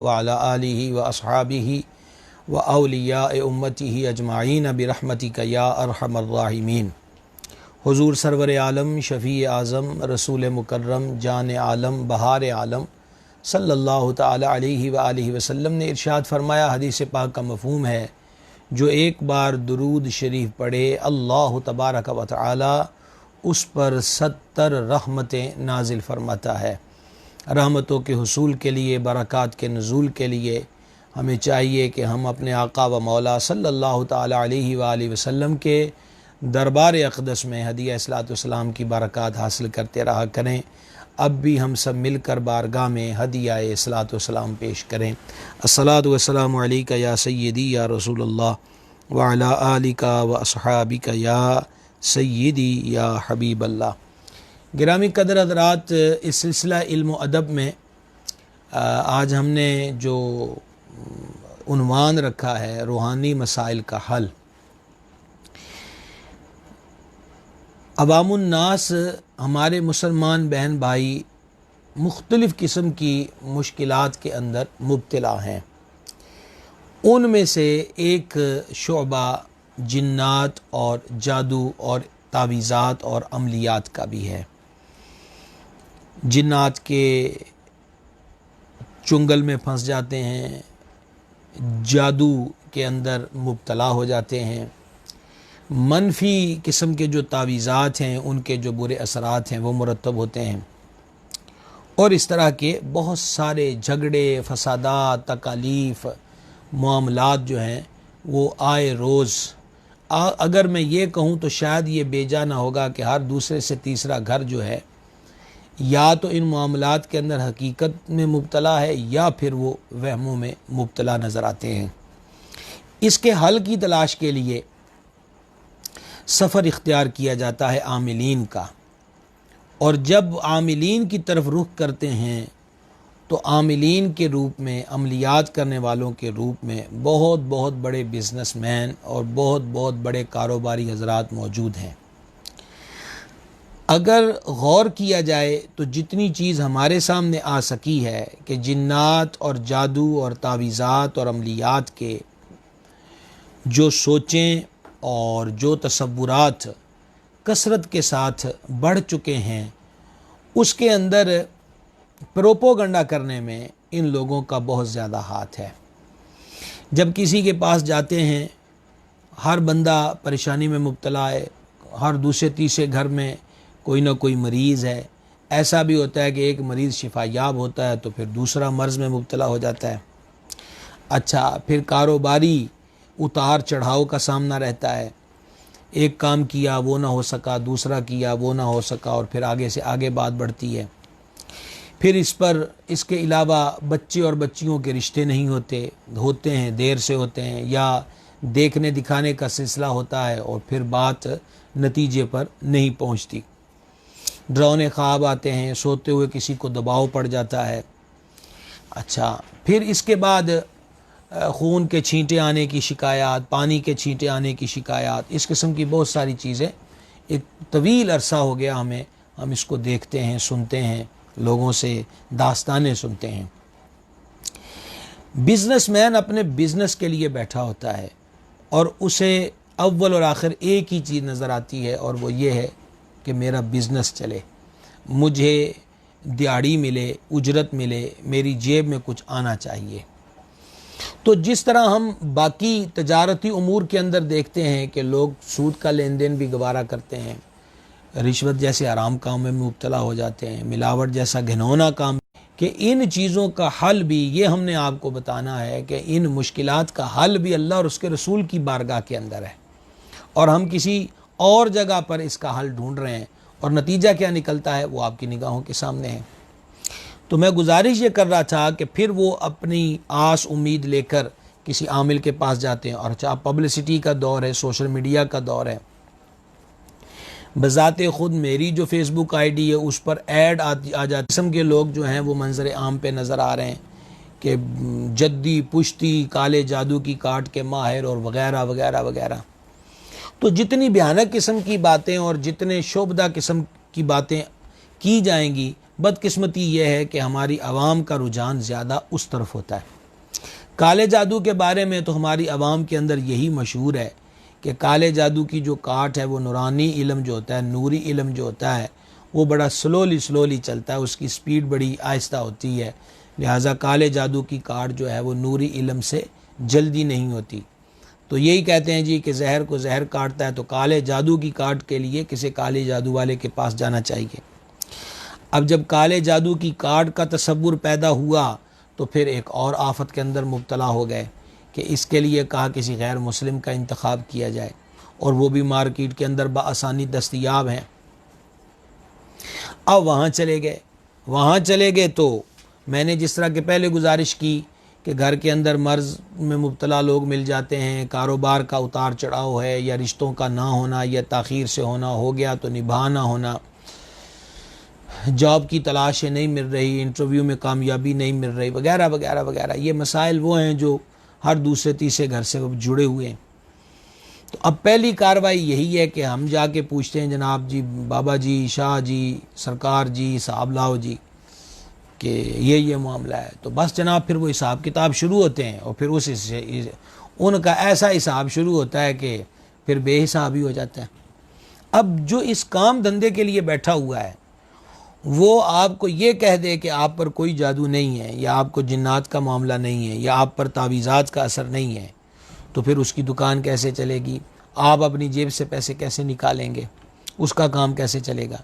وعلی آلہ و اصحابہ و اولیاء امتہ اجمعین برحمتک یا ارحم الراحمین۔ حضور سرور عالم، شفیع اعظم، رسول مکرم، جان عالم، بہار عالم صلی اللہ تعالی علیہ وآلہ وسلم نے ارشاد فرمایا، حدیث پاک کا مفہوم ہے، جو ایک بار درود شریف پڑھے اللہ تبارک و تعالی اس پر 70 رحمتیں نازل فرماتا ہے۔ رحمتوں کے حصول کے لیے، برکات کے نزول کے لیے ہمیں چاہیے کہ ہم اپنے آقا و مولا صلی اللہ تعالی علیہ وآلہ وسلم کے دربار اقدس میں ہدیہ صلاۃ والسلام کی برکات حاصل کرتے رہا کریں۔ اب بھی ہم سب مل کر بارگاہ میں ہدیہ صلاۃ والسلام پیش کریں۔ الصلاۃ والسلام علیک یا سیدی یا رسول اللہ وعلی آلک و اصحابک یا سیدی یا حبیب اللہ۔ گرامی قدر حضرات، اس سلسلہ علم و ادب میں آج ہم نے جو عنوان رکھا ہے روحانی مسائل کا حل۔ عوام الناس، ہمارے مسلمان بہن بھائی مختلف قسم کی مشکلات کے اندر مبتلا ہیں۔ ان میں سے ایک شعبہ جنات اور جادو اور تعویذات اور عملیات کا بھی ہے۔ جنات کے چنگل میں پھنس جاتے ہیں، جادو کے اندر مبتلا ہو جاتے ہیں، منفی قسم کے جو تعویذات ہیں ان کے جو برے اثرات ہیں وہ مرتب ہوتے ہیں، اور اس طرح کے بہت سارے جھگڑے، فسادات، تکالیف، معاملات جو ہیں وہ آئے روز۔ اگر میں یہ کہوں تو شاید یہ بیجا نہ ہوگا کہ ہر دوسرے سے تیسرا گھر جو ہے یا تو ان معاملات کے اندر حقیقت میں مبتلا ہے یا پھر وہ وہموں میں مبتلا نظر آتے ہیں۔ اس کے حل کی تلاش کے لیے سفر اختیار کیا جاتا ہے عاملین کا، اور جب عاملین کی طرف رخ کرتے ہیں تو عاملین کے روپ میں، عملیات کرنے والوں کے روپ میں بہت بہت بڑے بزنس مین اور بہت بہت بڑے کاروباری حضرات موجود ہیں۔ اگر غور کیا جائے تو جتنی چیز ہمارے سامنے آ سکی ہے کہ جنات اور جادو اور تعویذات اور عملیات کے جو سوچیں اور جو تصورات کثرت کے ساتھ بڑھ چکے ہیں، اس کے اندر پروپوگنڈا کرنے میں ان لوگوں کا بہت زیادہ ہاتھ ہے۔ جب کسی کے پاس جاتے ہیں، ہر بندہ پریشانی میں مبتلا ہے، ہر دوسرے تیسرے گھر میں کوئی نہ کوئی مریض ہے۔ ایسا بھی ہوتا ہے کہ ایک مریض شفا یاب ہوتا ہے تو پھر دوسرا مرض میں مبتلا ہو جاتا ہے۔ اچھا، پھر کاروباری اتار چڑھاؤ کا سامنا رہتا ہے، ایک کام کیا وہ نہ ہو سکا، دوسرا کیا وہ نہ ہو سکا، اور پھر آگے سے آگے بات بڑھتی ہے۔ پھر اس کے علاوہ بچے اور بچیوں کے رشتے نہیں ہوتے ہیں، دیر سے ہوتے ہیں، یا دیکھنے دکھانے کا سلسلہ ہوتا ہے اور پھر بات نتیجے پر نہیں پہنچتی۔ ڈراؤنے خواب آتے ہیں، سوتے ہوئے کسی کو دباؤ پڑ جاتا ہے۔ اچھا، پھر اس کے بعد خون کے چھینٹے آنے کی شکایات، پانی کے چھینٹے آنے کی شکایات، اس قسم کی بہت ساری چیزیں ایک طویل عرصہ ہو گیا ہم اس کو دیکھتے ہیں، سنتے ہیں، لوگوں سے داستانیں سنتے ہیں۔ بزنس مین اپنے بزنس کے لیے بیٹھا ہوتا ہے اور اسے اول اور آخر ایک ہی چیز نظر آتی ہے، اور وہ یہ ہے کہ میرا بزنس چلے، مجھے دیہڑی ملے، اجرت ملے، میری جیب میں کچھ آنا چاہیے۔ تو جس طرح ہم باقی تجارتی امور کے اندر دیکھتے ہیں کہ لوگ سود کا لین دین بھی گوارا کرتے ہیں، رشوت جیسے حرام کام میں مبتلا ہو جاتے ہیں، ملاوٹ جیسا گھنونا کام، کہ ان چیزوں کا حل بھی یہ ہم نے آپ کو بتانا ہے کہ ان مشکلات کا حل بھی اللہ اور اس کے رسول کی بارگاہ کے اندر ہے، اور ہم کسی اور جگہ پر اس کا حل ڈھونڈ رہے ہیں، اور نتیجہ کیا نکلتا ہے وہ آپ کی نگاہوں کے سامنے ہے۔ تو میں گزارش یہ کر رہا تھا کہ پھر وہ اپنی آس امید لے کر کسی عامل کے پاس جاتے ہیں، اور اچھا پبلسٹی کا دور ہے، سوشل میڈیا کا دور ہے، بذات خود میری جو فیس بک آئی ڈی ہے اس پر ایڈ آ جاتی، قسم کے لوگ جو ہیں وہ منظر عام پہ نظر آ رہے ہیں کہ جدی پشتی کالے جادو کی کاٹ کے ماہر اور وغیرہ وغیرہ وغیرہ۔ تو جتنی بھیانک قسم کی باتیں اور جتنے شعبدہ قسم کی باتیں کی جائیں گی، بدقسمتی یہ ہے کہ ہماری عوام کا رجحان زیادہ اس طرف ہوتا ہے۔ کالے جادو کے بارے میں تو ہماری عوام کے اندر یہی مشہور ہے کہ کالے جادو کی جو کاٹ ہے وہ نورانی علم جو ہوتا ہے، نوری علم جو ہوتا ہے وہ بڑا سلولی چلتا ہے، اس کی سپیڈ بڑی آہستہ ہوتی ہے، لہٰذا کالے جادو کی کاٹ جو ہے وہ نوری علم سے جلدی نہیں ہوتی۔ تو یہی کہتے ہیں جی کہ زہر کو زہر کاٹتا ہے، تو کالے جادو کی کاٹ کے لیے کسی کالے جادو والے کے پاس جانا چاہیے۔ اب جب کالے جادو کی کاٹ کا تصور پیدا ہوا تو پھر ایک اور آفت کے اندر مبتلا ہو گئے کہ اس کے لیے کہا کسی غیر مسلم کا انتخاب کیا جائے، اور وہ بھی مارکیٹ کے اندر بآسانی دستیاب ہیں۔ اب وہاں چلے گئے تو میں نے جس طرح کہ پہلے گزارش کی کہ گھر کے اندر مرض میں مبتلا لوگ مل جاتے ہیں، کاروبار کا اتار چڑھاؤ ہے، یا رشتوں کا نہ ہونا یا تاخیر سے ہونا، ہو گیا تو نبھا نہ ہونا، جاب کی تلاش نہیں مل رہی، انٹرویو میں کامیابی نہیں مل رہی، وغیرہ وغیرہ وغیرہ۔ یہ مسائل وہ ہیں جو ہر دوسرے تیسرے گھر سے جڑے ہوئے ہیں۔ تو اب پہلی کارروائی یہی ہے کہ ہم جا کے پوچھتے ہیں جناب جی، بابا جی، شاہ جی، سرکار جی، صاحب لاؤ جی، کہ یہ معاملہ ہے۔ تو بس جناب پھر وہ حساب کتاب شروع ہوتے ہیں، اور پھر ان کا ایسا حساب شروع ہوتا ہے کہ پھر بے حساب ہی ہو جاتا ہے۔ اب جو اس کام دھندے کے لیے بیٹھا ہوا ہے وہ آپ کو یہ کہہ دے کہ آپ پر کوئی جادو نہیں ہے، یا آپ کو جنات کا معاملہ نہیں ہے، یا آپ پر تعویذات کا اثر نہیں ہے، تو پھر اس کی دکان کیسے چلے گی؟ آپ اپنی جیب سے پیسے کیسے نکالیں گے؟ اس کا کام کیسے چلے گا؟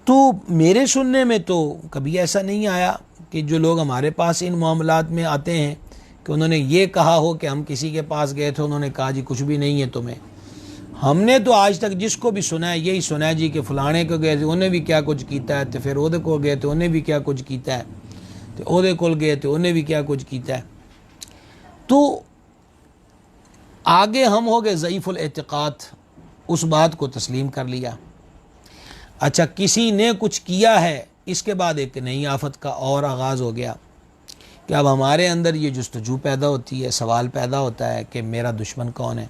تو میرے سننے میں تو کبھی ایسا نہیں آیا کہ جو لوگ ہمارے پاس ان معاملات میں آتے ہیں کہ انہوں نے یہ کہا ہو کہ ہم کسی کے پاس گئے تھے، انہوں نے کہا جی کچھ بھی نہیں ہے تمہیں۔ ہم نے تو آج تک جس کو بھی سنا ہے یہی سنا ہے جی کہ فلانے کو گئے تھے انہیں بھی کیا کچھ کیتا ہے، تو پھر اودے کو گئے تھے انہیں بھی کیا کچھ کیتا ہے، تو اودے کو گئے تھے انہیں بھی کیا کچھ کیتا ہے۔ تو آگے ہم ہو گئے ضعیف الاعتقاد، اس بات کو تسلیم کر لیا۔ اچھا کسی نے کچھ کیا ہے، اس کے بعد ایک نئی آفت کا اور آغاز ہو گیا کہ اب ہمارے اندر یہ جستجو پیدا ہوتی ہے، سوال پیدا ہوتا ہے کہ میرا دشمن کون ہے،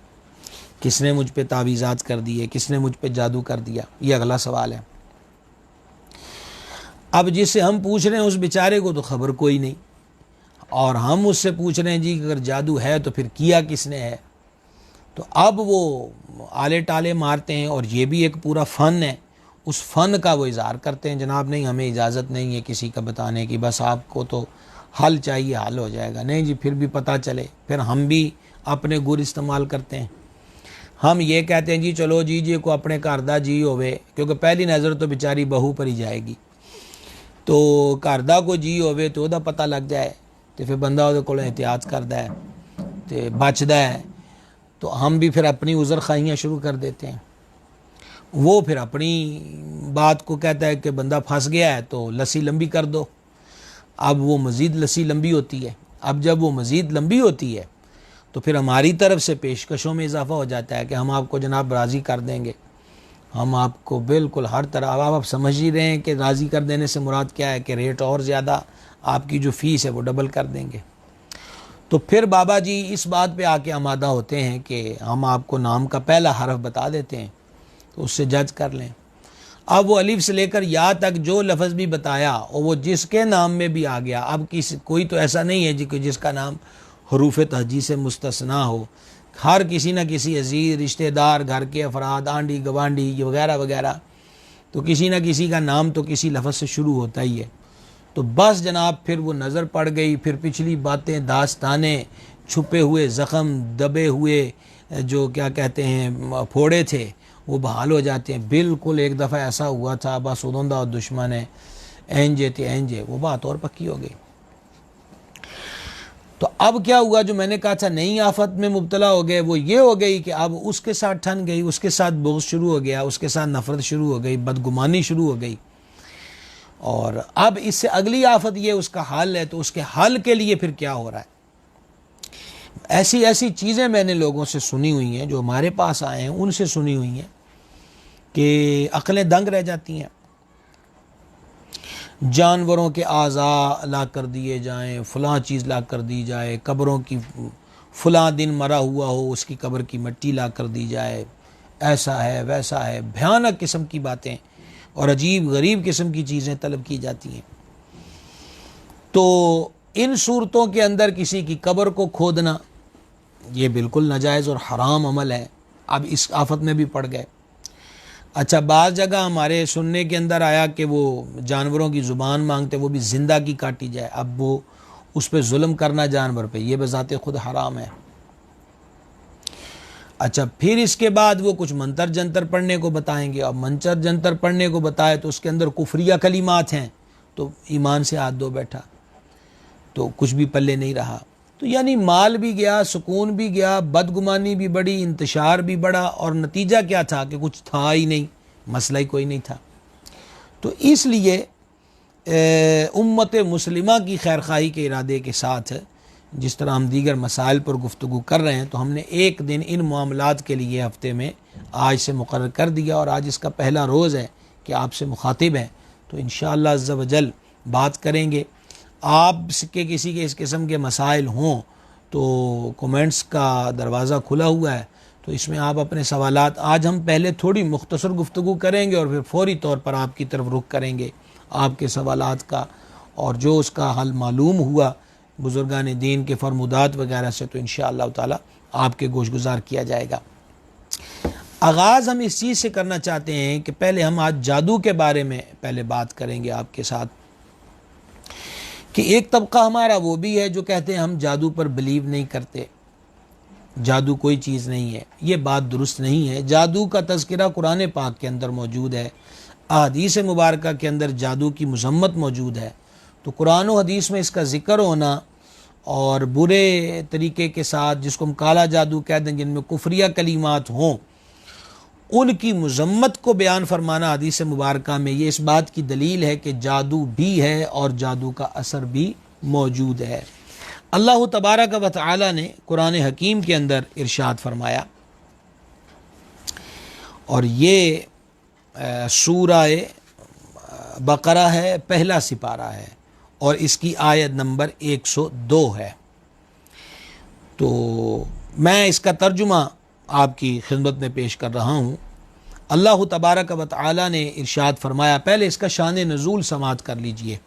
کس نے مجھ پہ تعویذات کر دیے، کس نے مجھ پہ جادو کر دیا، یہ اگلا سوال ہے۔ اب جس سے ہم پوچھ رہے ہیں اس بیچارے کو تو خبر کوئی نہیں، اور ہم اس سے پوچھ رہے ہیں جی اگر جادو ہے تو پھر کیا کس نے ہے۔ تو اب وہ آلے ٹالے مارتے ہیں، اور یہ بھی ایک پورا فن ہے، اس فن کا وہ اظہار کرتے ہیں جناب نہیں ہمیں اجازت نہیں ہے کسی کا بتانے کی، بس آپ کو تو حل چاہیے حل ہو جائے گا۔ نہیں جی پھر بھی پتہ چلے، پھر ہم بھی اپنے گر استعمال کرتے ہیں۔ ہم یہ کہتے ہیں جی چلو جی کو اپنے گھر دا جی ہوئے، کیونکہ پہلی نظر تو بیچاری بہو پر ہی جائے گی، تو گھر دا کو جی ہوئے تو دا پتہ لگ جائے تو پھر بندہ وہ کو احتیاط کرتا ہے تو بچتا ہے۔ تو ہم بھی پھر اپنی عذر خواہیاں شروع کر دیتے ہیں۔ وہ پھر اپنی بات کو کہتا ہے کہ بندہ پھنس گیا ہے تو لسی لمبی کر دو۔ اب وہ مزید لسی لمبی ہوتی ہے۔ اب جب وہ مزید لمبی ہوتی ہے تو پھر ہماری طرف سے پیشکشوں میں اضافہ ہو جاتا ہے کہ ہم آپ کو جناب راضی کر دیں گے، ہم آپ کو بالکل ہر طرح، آپ سمجھ ہی رہے ہیں کہ راضی کر دینے سے مراد کیا ہے کہ ریٹ اور زیادہ، آپ کی جو فیس ہے وہ ڈبل کر دیں گے۔ تو پھر بابا جی اس بات پہ آ کے آمادہ ہوتے ہیں کہ ہم آپ کو نام کا پہلا حرف بتا دیتے ہیں تو اس سے جج کر لیں۔ اب وہ الف سے لے کر یا تک جو لفظ بھی بتایا اور وہ جس کے نام میں بھی آ گیا، اب کوئی تو ایسا نہیں ہے جی کہ جس کا نام حروف تہجی سے مستثنا ہو، ہر کسی نہ کسی عزیز رشتہ دار، گھر کے افراد، آنڈی گوانڈی وغیرہ وغیرہ، تو کسی نہ کسی کا نام تو کسی لفظ سے شروع ہوتا ہی ہے۔ تو بس جناب پھر وہ نظر پڑ گئی، پھر پچھلی باتیں، داستانیں، چھپے ہوئے زخم، دبے ہوئے جو کیا کہتے ہیں پھوڑے تھے وہ بحال ہو جاتے ہیں۔ بالکل ایک دفعہ ایسا ہوا تھا بس ادھوندا اور دشمن ہے اینجے تھے اینجے، وہ بات اور پکی ہو گئی۔ تو اب کیا ہوا، جو میں نے کہا تھا نئی آفت میں مبتلا ہو گئے، وہ یہ ہو گئی کہ اب اس کے ساتھ ٹھن گئی، اس کے ساتھ بغض شروع ہو گیا، اس کے ساتھ نفرت شروع ہو گئی، بدگمانی شروع ہو گئی۔ اور اب اس سے اگلی آفت یہ اس کا حل ہے، تو اس کے حل کے لیے پھر کیا ہو رہا ہے؟ ایسی چیزیں میں نے لوگوں سے سنی ہوئی ہیں، جو ہمارے پاس آئے ہیں ان سے سنی ہوئی ہیں کہ عقلیں دنگ رہ جاتی ہیں۔ جانوروں کے اعضاء لا کر دیے جائیں، فلاں چیز لا کر دی جائے، قبروں کی فلاں دن مرا ہوا ہو اس کی قبر کی مٹی لا کر دی جائے، ایسا ہے ویسا ہے، بھیانک قسم کی باتیں اور عجیب غریب قسم کی چیزیں طلب کی جاتی ہیں۔ تو ان صورتوں کے اندر کسی کی قبر کو کھودنا یہ بالکل ناجائز اور حرام عمل ہے۔ اب اس آفت میں بھی پڑ گئے۔ اچھا، بعض جگہ ہمارے سننے کے اندر آیا کہ وہ جانوروں کی زبان مانگتے، وہ بھی زندہ کی کاٹی جائے۔ اب وہ اس پہ ظلم کرنا جانور پہ، یہ بذات خود حرام ہے۔ اچھا، پھر اس کے بعد وہ کچھ منتر جنتر پڑھنے کو بتائیں گے، اور منتر جنتر پڑھنے کو بتائے تو اس کے اندر کفریہ کلمات ہیں، تو ایمان سے ہاتھ دھو بیٹھا، تو کچھ بھی پلے نہیں رہا۔ تو یعنی مال بھی گیا، سکون بھی گیا، بدگمانی بھی بڑی، انتشار بھی بڑا، اور نتیجہ کیا تھا کہ کچھ تھا ہی نہیں، مسئلہ ہی کوئی نہیں تھا۔ تو اس لیے امت مسلمہ کی خیرخواہی کے ارادے کے ساتھ جس طرح ہم دیگر مسائل پر گفتگو کر رہے ہیں، تو ہم نے ایک دن ان معاملات کے لیے ہفتے میں آج سے مقرر کر دیا، اور آج اس کا پہلا روز ہے کہ آپ سے مخاطب ہیں، تو انشاءاللہ عز و جل بات کریں گے۔ آپ کے کسی کے اس قسم کے مسائل ہوں تو کومنٹس کا دروازہ کھلا ہوا ہے، تو اس میں آپ اپنے سوالات، آج ہم پہلے تھوڑی مختصر گفتگو کریں گے اور پھر فوری طور پر آپ کی طرف رخ کریں گے آپ کے سوالات کا، اور جو اس کا حل معلوم ہوا بزرگان دین کے فرمودات وغیرہ سے تو انشاءاللہ تعالی آپ کے گوش گزار کیا جائے گا۔ آغاز ہم اس چیز سے کرنا چاہتے ہیں کہ پہلے ہم آج جادو کے بارے میں پہلے بات کریں گے آپ کے ساتھ، کہ ایک طبقہ ہمارا وہ بھی ہے جو کہتے ہیں ہم جادو پر بلیو نہیں کرتے، جادو کوئی چیز نہیں ہے۔ یہ بات درست نہیں ہے۔ جادو کا تذکرہ قرآن پاک کے اندر موجود ہے، احادیث مبارکہ کے اندر جادو کی مذمت موجود ہے، تو قرآن و حدیث میں اس کا ذکر ہونا، اور برے طریقے کے ساتھ جس کو ہم کالا جادو کہتے ہیں، جن میں کفریہ کلمات ہوں، ان کی مذمت کو بیان فرمانا حدیث مبارکہ میں، یہ اس بات کی دلیل ہے کہ جادو بھی ہے اور جادو کا اثر بھی موجود ہے۔ اللہ تبارک و تعالی نے قرآن حکیم کے اندر ارشاد فرمایا، اور یہ سورہ بقرہ ہے، پہلا سپارہ ہے، اور اس کی آیت نمبر 102 ہے۔ تو میں اس کا ترجمہ آپ کی خدمت میں پیش کر رہا ہوں۔ اللہ تبارک و تعالی نے ارشاد فرمایا، پہلے اس کا شان نزول سماعت کر لیجئے،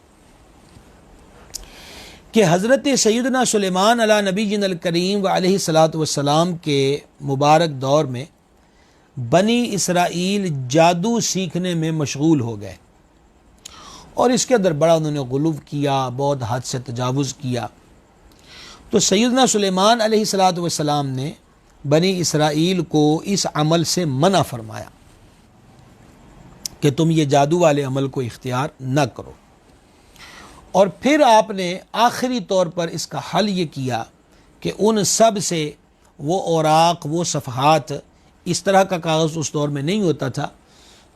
کہ حضرت سیدنا سلیمان علی نبی جن الکریم و علیہ الصلاۃ والسلام کے مبارک دور میں بنی اسرائیل جادو سیکھنے میں مشغول ہو گئے، اور اس کے اندر بڑا انہوں نے غلو کیا، بہت حد سے تجاوز کیا۔ تو سیدنا سلیمان علیہ الصلاۃ والسلام نے بنی اسرائیل کو اس عمل سے منع فرمایا کہ تم یہ جادو والے عمل کو اختیار نہ کرو، اور پھر آپ نے آخری طور پر اس کا حل یہ کیا کہ ان سب سے وہ اوراق، وہ صفحات، اس طرح کا کاغذ اس دور میں نہیں ہوتا تھا،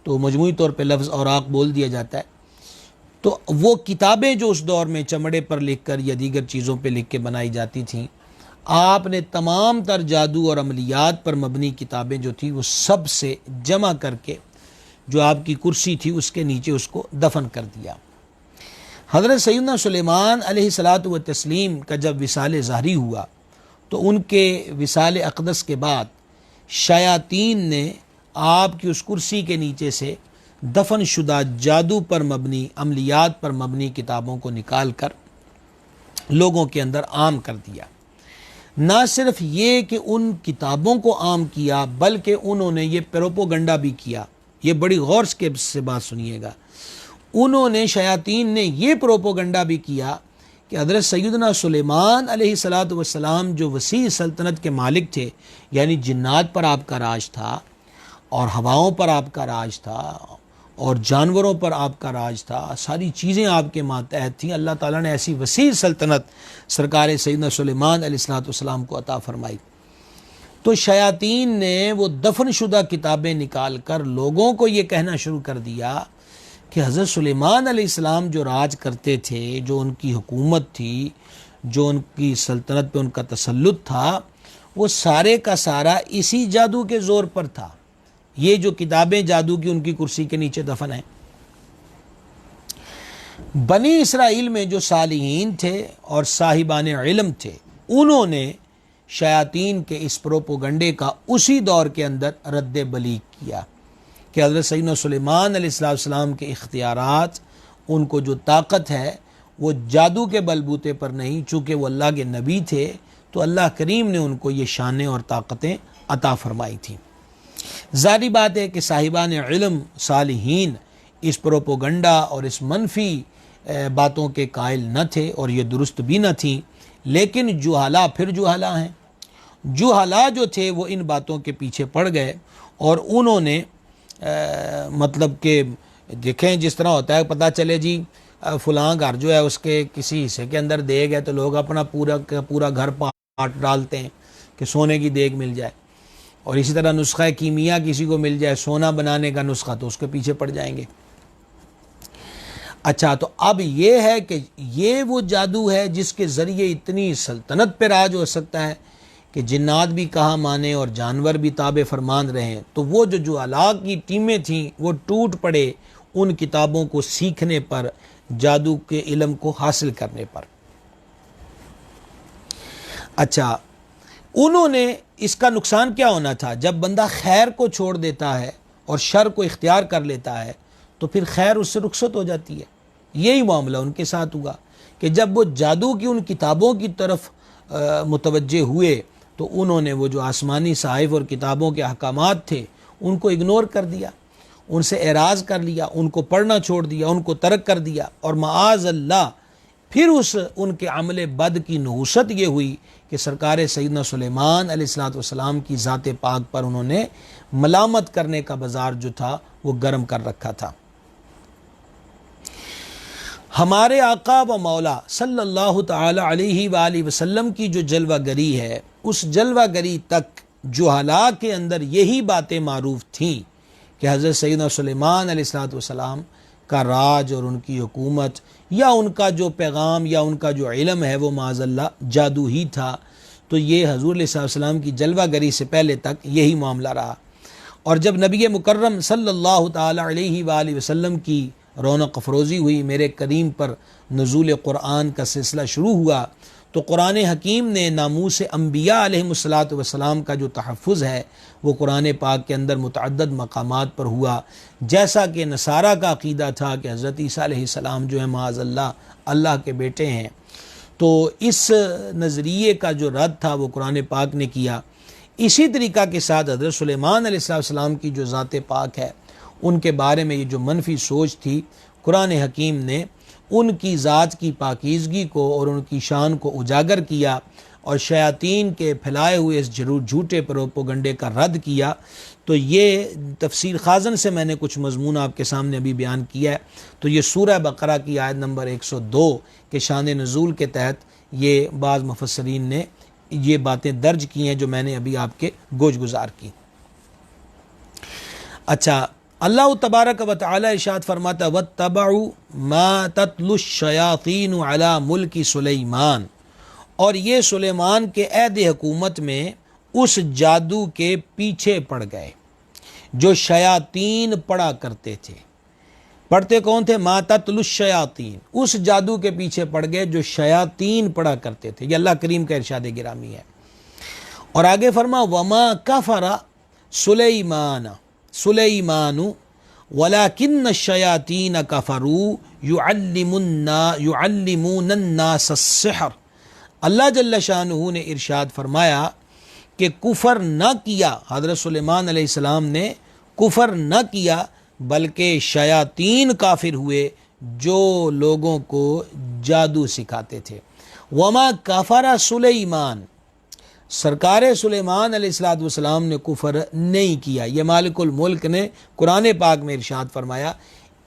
تو مجموعی طور پہ لفظ اوراق بول دیا جاتا ہے، تو وہ کتابیں جو اس دور میں چمڑے پر لکھ کر یا دیگر چیزوں پہ لکھ کے بنائی جاتی تھیں، آپ نے تمام تر جادو اور عملیات پر مبنی کتابیں جو تھیں وہ سب سے جمع کر کے جو آپ کی کرسی تھی اس کے نیچے اس کو دفن کر دیا۔ حضرت سیدنا سلیمان علیہ الصلاۃ والتسلیم کا جب وصال ظاہری ہوا، تو ان کے وصال اقدس کے بعد شیاطین نے آپ کی اس کرسی کے نیچے سے دفن شدہ جادو پر مبنی، عملیات پر مبنی کتابوں کو نکال کر لوگوں کے اندر عام کر دیا۔ نہ صرف یہ کہ ان کتابوں کو عام کیا، بلکہ انہوں نے یہ پروپوگنڈا بھی کیا۔ یہ بڑی غور سے بات سنیے گا، انہوں نے، شیاطین نے یہ پروپوگنڈا بھی کیا کہ حضرت سیدنا سلیمان علیہ الصلاۃ والسلام جو وسیع سلطنت کے مالک تھے، یعنی جنات پر آپ کا راج تھا، اور ہواؤں پر آپ کا راج تھا، اور جانوروں پر آپ کا راج تھا، ساری چیزیں آپ کے ماتحت تھیں، اللہ تعالیٰ نے ایسی وسیع سلطنت سرکار سیدنا سلیمان علیہ الصلوۃ والسلام کو عطا فرمائی۔ تو شیاطین نے وہ دفن شدہ کتابیں نکال کر لوگوں کو یہ کہنا شروع کر دیا کہ حضرت سلیمان علیہ السلام جو راج کرتے تھے، جو ان کی حکومت تھی، جو ان کی سلطنت پہ ان کا تسلط تھا، وہ سارے کا سارا اسی جادو کے زور پر تھا۔ یہ جو کتابیں جادو کی ان کی کرسی کے نیچے دفن ہیں۔ بنی اسرائیل میں جو صالحین تھے اور صاحبان علم تھے، انہوں نے شیاطین کے اس پروپوگنڈے کا اسی دور کے اندر رد بلیغ کیا، کہ حضرت سیدنا سلیمان علیہ السلام کے اختیارات، ان کو جو طاقت ہے وہ جادو کے بلبوتے پر نہیں، چونکہ وہ اللہ کے نبی تھے تو اللہ کریم نے ان کو یہ شانیں اور طاقتیں عطا فرمائی تھیں۔ ظاہری بات ہے کہ صاحبان علم صالحین اس پروپوگنڈا اور اس منفی باتوں کے قائل نہ تھے اور یہ درست بھی نہ تھیں، لیکن جہلا پھر جہلا ہیں۔ جہلا جو تھے وہ ان باتوں کے پیچھے پڑ گئے اور انہوں نے مطلب کہ دیکھیں جس طرح ہوتا ہے، پتہ چلے جی فلاں گھر جو ہے اس کے کسی حصے کے اندر دیگ ہے تو لوگ اپنا پورا گھر پاٹ ڈالتے ہیں کہ سونے کی دیگ مل جائے، اور اسی طرح نسخہ کیمیا کسی کو مل جائے سونا بنانے کا نسخہ تو اس کے پیچھے پڑ جائیں گے۔ اچھا، تو اب یہ ہے کہ یہ وہ جادو ہے جس کے ذریعے اتنی سلطنت پہ راج ہو سکتا ہے کہ جنات بھی کہا مانے اور جانور بھی تابع فرمان رہیں۔ تو وہ جو جہلا کی ٹیمیں تھیں وہ ٹوٹ پڑے ان کتابوں کو سیکھنے پر، جادو کے علم کو حاصل کرنے پر۔ اچھا، انہوں نے اس کا نقصان کیا ہونا تھا؟ جب بندہ خیر کو چھوڑ دیتا ہے اور شر کو اختیار کر لیتا ہے تو پھر خیر اس سے رخصت ہو جاتی ہے۔ یہی معاملہ ان کے ساتھ ہوا کہ جب وہ جادو کی ان کتابوں کی طرف متوجہ ہوئے تو انہوں نے وہ جو آسمانی صحائف اور کتابوں کے احکامات تھے ان کو اگنور کر دیا، ان سے اعراض کر لیا، ان کو پڑھنا چھوڑ دیا، ان کو ترک کر دیا، اور معاذ اللہ پھر ان کے عمل بد کی نحوست یہ ہوئی کہ سرکار سیدنا سلیمان علیہ السلام کی ذات پاک پر انہوں نے ملامت کرنے کا بازار جو تھا وہ گرم کر رکھا تھا۔ ہمارے آقا و مولا صلی اللہ تعالی علیہ وآلہ وسلم کی جو جلوہ گری ہے، اس جلوہ گری تک جہلا کے اندر یہی باتیں معروف تھیں کہ حضرت سیدنا سلیمان علیہ السلام کا راج اور ان کی حکومت یا ان کا جو پیغام یا ان کا جو علم ہے وہ معاذ اللہ جادو ہی تھا۔ تو یہ حضور علیہ السلام کی جلوہ گری سے پہلے تک یہی معاملہ رہا، اور جب نبی مکرم صلی اللہ تعالی علیہ وآلہ وسلم کی رونق افروزی ہوئی، میرے کریم پر نزول قرآن کا سلسلہ شروع ہوا، تو قرآن حکیم نے ناموس انبیاء علیہ السلام کا جو تحفظ ہے وہ قرآن پاک کے اندر متعدد مقامات پر ہوا، جیسا کہ نصارہ کا عقیدہ تھا کہ حضرت عیسیٰ علیہ السلام جو ہے معاذ اللہ کے بیٹے ہیں۔ تو اس نظریے کا جو رد تھا وہ قرآن پاک نے کیا۔ اسی طریقہ کے ساتھ حضرت سلیمان علیہ السلام کی جو ذات پاک ہے ان کے بارے میں یہ جو منفی سوچ تھی، قرآن حکیم نے ان کی ذات کی پاکیزگی کو اور ان کی شان کو اجاگر کیا اور شیاطین کے پھیلائے ہوئے اس جھوٹے پروپوگنڈے کا رد کیا۔ تو یہ تفسیر خازن سے میں نے کچھ مضمون آپ کے سامنے ابھی بیان کیا ہے۔ تو یہ سورہ بقرہ کی آیت نمبر 102 کے شان نزول کے تحت یہ بعض مفسرین نے یہ باتیں درج کی ہیں جو میں نے ابھی آپ کے گوش گزار کی۔ اچھا، اللہ تبارک و تعالی ارشاد فرماتا وَاتَّبَعُوا مَا تَتْلُو الشَّيَاطِينُ عَلَى مُلْكِ سُلَيْمَانَ، اور یہ سلیمان کے عہد حکومت میں اس جادو کے پیچھے پڑ گئے جو شیاطین پڑھا کرتے تھے۔ پڑھتے کون تھے؟ مَا تَتْلُو الشَّيَاطِينُ، اس جادو کے پیچھے پڑ گئے جو شیاطین پڑھا کرتے تھے۔ یہ اللہ کریم کا ارشاد گرامی ہے۔ اور آگے فرما وَمَا كَفَرَ سُلَيْمَانُ وَلَكِنَّ الشَّيَاطِينَ كَفَرُوا يُعَلِّمُونَ النَّاسَ السِّحْرَ۔ اللہ جل شانہ نے ارشاد فرمایا کہ کفر نہ کیا، حضرت سلیمان علیہ السلام نے کفر نہ کیا بلکہ شیاطین کافر ہوئے جو لوگوں کو جادو سکھاتے تھے۔ وما کفر سلیمان، سرکار سلیمان علیہ السلام نے کفر نہیں کیا، یہ مالک الملک نے قرآن پاک میں ارشاد فرمایا۔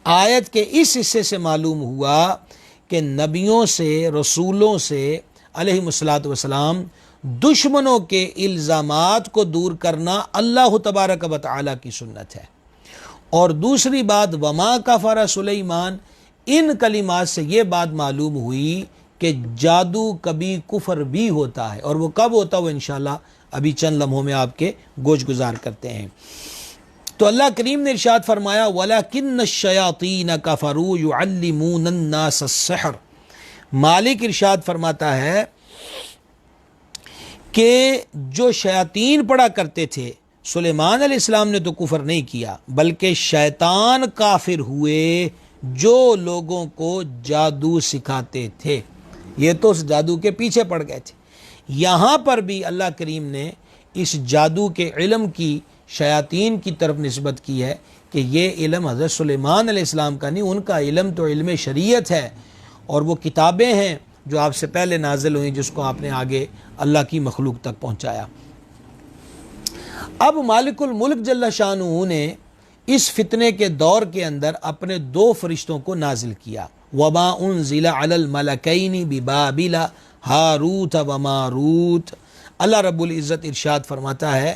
آیت کے اس حصے سے معلوم ہوا کہ نبیوں سے، رسولوں سے علیہ السلام دشمنوں کے الزامات کو دور کرنا اللہ تبارک و تعالی کی سنت ہے۔ اور دوسری بات وما کفر سلیمان، ان کلمات سے یہ بات معلوم ہوئی کہ جادو کبھی کفر بھی ہوتا ہے، اور وہ کب ہوتا ہے وہ انشاءاللہ ابھی چند لمحوں میں آپ کے گوش گزار کرتے ہیں۔ تو اللہ کریم نے ارشاد فرمایا وَلَكِنَّ الشَّيَاطِينَ كَفَرُوا يُعَلِّمُونَ النَّاسَ السِّحْرَ۔ مالک ارشاد فرماتا ہے کہ جو شیاطین پڑھا کرتے تھے سلیمان علیہ السلام نے تو کفر نہیں کیا، بلکہ شیطان کافر ہوئے جو لوگوں کو جادو سکھاتے تھے، یہ تو اس جادو کے پیچھے پڑ گئے تھے۔ یہاں پر بھی اللہ کریم نے اس جادو کے علم کی شیاطین کی طرف نسبت کی ہے کہ یہ علم حضرت سلیمان علیہ السلام کا نہیں، ان کا علم تو علم شریعت ہے، اور وہ کتابیں ہیں جو آپ سے پہلے نازل ہوئیں، جس کو آپ نے آگے اللہ کی مخلوق تک پہنچایا۔ اب مالک الملک جل شانہ نے اس فتنے کے دور کے اندر اپنے 2 فرشتوں کو نازل کیا، وما انزل علی الملکین ببابل ہاروت و ماروت۔ اللہ رب العزت ارشاد فرماتا ہے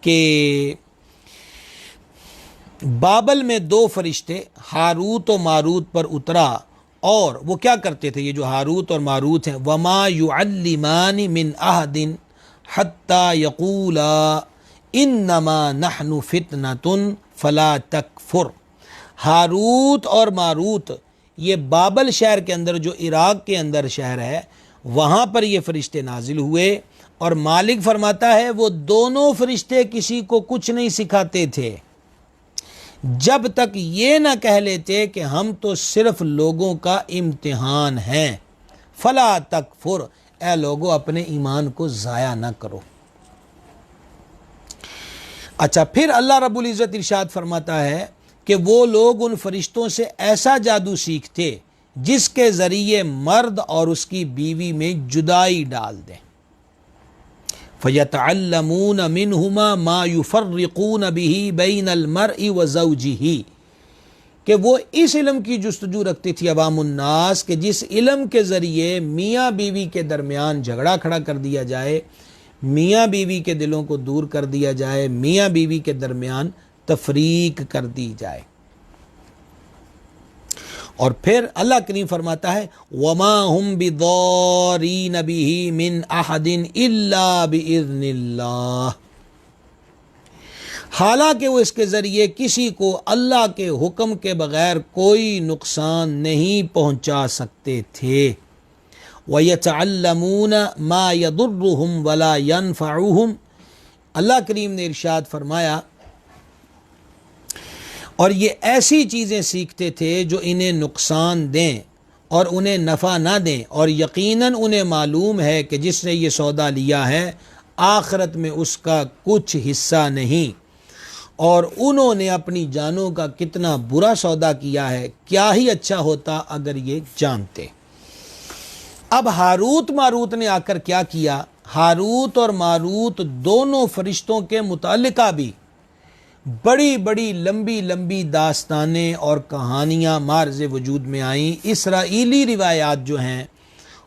کہ بابل میں 2 فرشتے ہاروت و ماروت پر اترا، اور وہ کیا کرتے تھے؟ یہ جو ہاروت اور ماروت ہیں، وما یعلمان من احد حتی یقولا انما نحن فتنۃ فلا تکفر۔ ہاروت اور ماروت یہ بابل شہر کے اندر، جو عراق کے اندر شہر ہے، وہاں پر یہ فرشتے نازل ہوئے، اور مالک فرماتا ہے وہ دونوں فرشتے کسی کو کچھ نہیں سکھاتے تھے جب تک یہ نہ کہہ لیتے کہ ہم تو صرف لوگوں کا امتحان ہیں۔ فلا تکفر، اے لوگو اپنے ایمان کو ضائع نہ کرو۔ اچھا، پھر اللہ رب العزت ارشاد فرماتا ہے کہ وہ لوگ ان فرشتوں سے ایسا جادو سیکھتے جس کے ذریعے مرد اور اس کی بیوی میں جدائی ڈال دیں۔ فَيَتَعَلَّمُونَ مِنْهُمَا مَا يُفَرِّقُونَ بِهِ بَيْنَ الْمَرْءِ وَزَوْجِهِ، کہ وہ اس علم کی جستجو رکھتی تھی عوام الناس کہ جس علم کے ذریعے میاں بیوی کے درمیان جھگڑا کھڑا کر دیا جائے، میاں بیوی کے دلوں کو دور کر دیا جائے، میاں بیوی کے درمیان تفریق کر دی جائے۔ اور پھر اللہ کریم فرماتا ہے وَمَا هُمْ بِضَارِّينَ بِهِ مِنْ أَحَدٍ إِلَّا بِإِذْنِ اللَّهِ، حالانکہ وہ اس کے ذریعے کسی کو اللہ کے حکم کے بغیر کوئی نقصان نہیں پہنچا سکتے تھے۔ وَيَتَعَلَّمُونَ مَا يَضُرُّهُمْ وَلَا يَنْفَعُهُمْ، اللہ کریم نے ارشاد فرمایا اور یہ ایسی چیزیں سیکھتے تھے جو انہیں نقصان دیں اور انہیں نفع نہ دیں، اور یقیناً انہیں معلوم ہے کہ جس نے یہ سودا لیا ہے آخرت میں اس کا کچھ حصہ نہیں، اور انہوں نے اپنی جانوں کا کتنا برا سودا کیا ہے، کیا ہی اچھا ہوتا اگر یہ جانتے۔ اب ہاروت ماروت نے آ کر کیا کیا؟ ہاروت اور ماروت دونوں فرشتوں کے متعلقہ بھی بڑی بڑی لمبی لمبی داستانیں اور کہانیاں معرض وجود میں آئیں۔ اسرائیلی روایات جو ہیں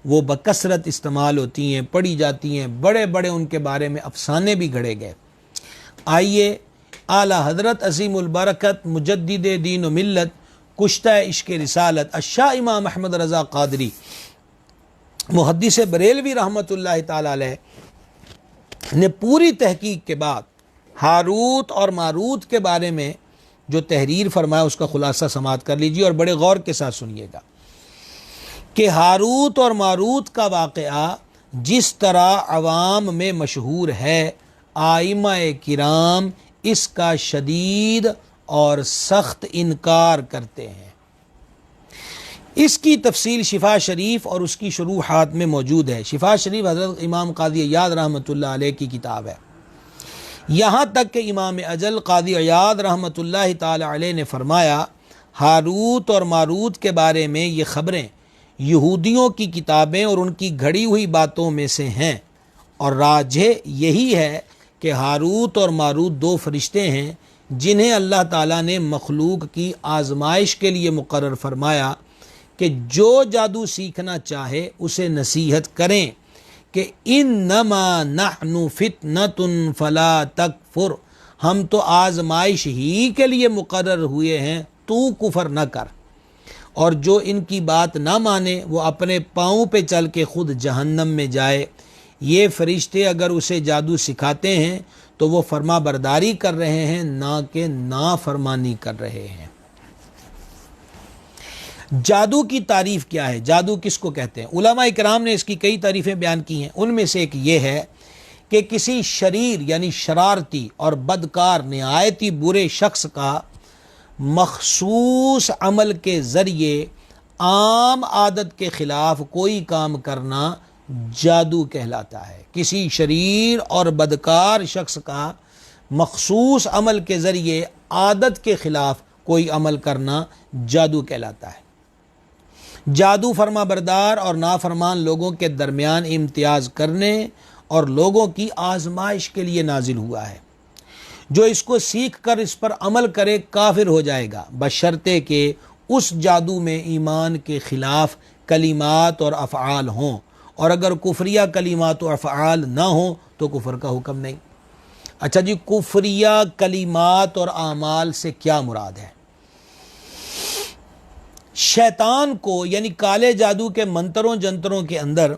وہ بکثرت استعمال ہوتی ہیں، پڑھی جاتی ہیں، بڑے بڑے ان کے بارے میں افسانے بھی گھڑے گئے۔ آئیے اعلیٰ حضرت عظیم البرکت مجدد دین و ملت کشتہ عشق رسالت الشاہ امام احمد رضا قادری محدث بریلوی رحمۃ اللہ تعالی علیہ نے پوری تحقیق کے بعد ہاروت اور ماروت کے بارے میں جو تحریر فرمایا اس کا خلاصہ سماعت کر لیجیے اور بڑے غور کے ساتھ سنیے گا کہ ہاروت اور ماروت کا واقعہ جس طرح عوام میں مشہور ہے، ائمہ کرام اس کا شدید اور سخت انکار کرتے ہیں۔ اس کی تفصیل شفا شریف اور اس کی شروحات میں موجود ہے۔ شفا شریف حضرت امام قاضی عیاض رحمۃ اللہ علیہ کی کتاب ہے۔ یہاں تک کہ امام اجل قاضی عیاض رحمۃ اللہ تعالی علیہ نے فرمایا ہاروت اور ماروت کے بارے میں یہ خبریں یہودیوں کی کتابیں اور ان کی گھڑی ہوئی باتوں میں سے ہیں، اور راجح یہی ہے کہ ہاروت اور ماروت 2 فرشتے ہیں جنہیں اللہ تعالیٰ نے مخلوق کی آزمائش کے لیے مقرر فرمایا کہ جو جادو سیکھنا چاہے اسے نصیحت کریں کہ انما نحن فتنۃ فلا تکفر، ہم تو آزمائش ہی کے لیے مقرر ہوئے ہیں، تو کفر نہ کر، اور جو ان کی بات نہ مانے وہ اپنے پاؤں پہ چل کے خود جہنم میں جائے۔ یہ فرشتے اگر اسے جادو سکھاتے ہیں تو وہ فرما برداری کر رہے ہیں، نہ کہ نافرمانی کر رہے ہیں۔ جادو کی تعریف کیا ہے؟ جادو کس کو کہتے ہیں؟ علماء کرام نے اس کی کئی تعریفیں بیان کی ہیں، ان میں سے ایک یہ ہے کہ کسی شریر یعنی شرارتی اور بدکار نہایتی برے شخص کا مخصوص عمل کے ذریعے عام عادت کے خلاف کوئی کام کرنا جادو کہلاتا ہے۔ کسی شریر اور بدکار شخص کا مخصوص عمل کے ذریعے عادت کے خلاف کوئی عمل کرنا جادو کہلاتا ہے۔ جادو فرما بردار اور نافرمان لوگوں کے درمیان امتیاز کرنے اور لوگوں کی آزمائش کے لیے نازل ہوا ہے۔ جو اس کو سیکھ کر اس پر عمل کرے کافر ہو جائے گا، بشرطے کہ اس جادو میں ایمان کے خلاف کلمات اور افعال ہوں، اور اگر کفریہ کلمات و افعال نہ ہوں تو کفر کا حکم نہیں۔ اچھا جی، کفریہ کلمات اور اعمال سے کیا مراد ہے؟ شیطان کو یعنی کالے جادو کے منتروں جنتروں کے اندر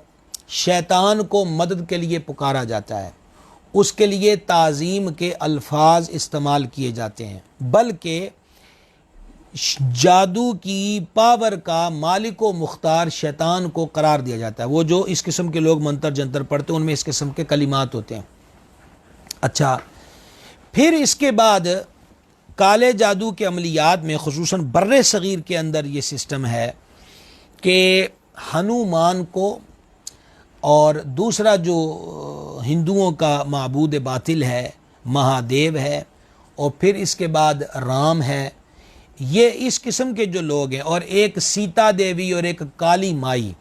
شیطان کو مدد کے لیے پکارا جاتا ہے، اس کے لیے تعظیم کے الفاظ استعمال کیے جاتے ہیں، بلکہ جادو کی پاور کا مالک و مختار شیطان کو قرار دیا جاتا ہے۔ وہ جو اس قسم کے لوگ منتر جنتر پڑھتے ہیں ان میں اس قسم کے کلمات ہوتے ہیں۔ اچھا، پھر اس کے بعد کالے جادو کے عملیات میں خصوصاً بر صغیر کے اندر یہ سسٹم ہے کہ ہنومان کو اور دوسرا جو ہندوؤں کا معبود باطل ہے مہادیو ہے، اور پھر اس کے بعد رام ہے، یہ اس قسم کے جو لوگ ہیں، اور ایک سیتا دیوی اور ایک کالی مائی،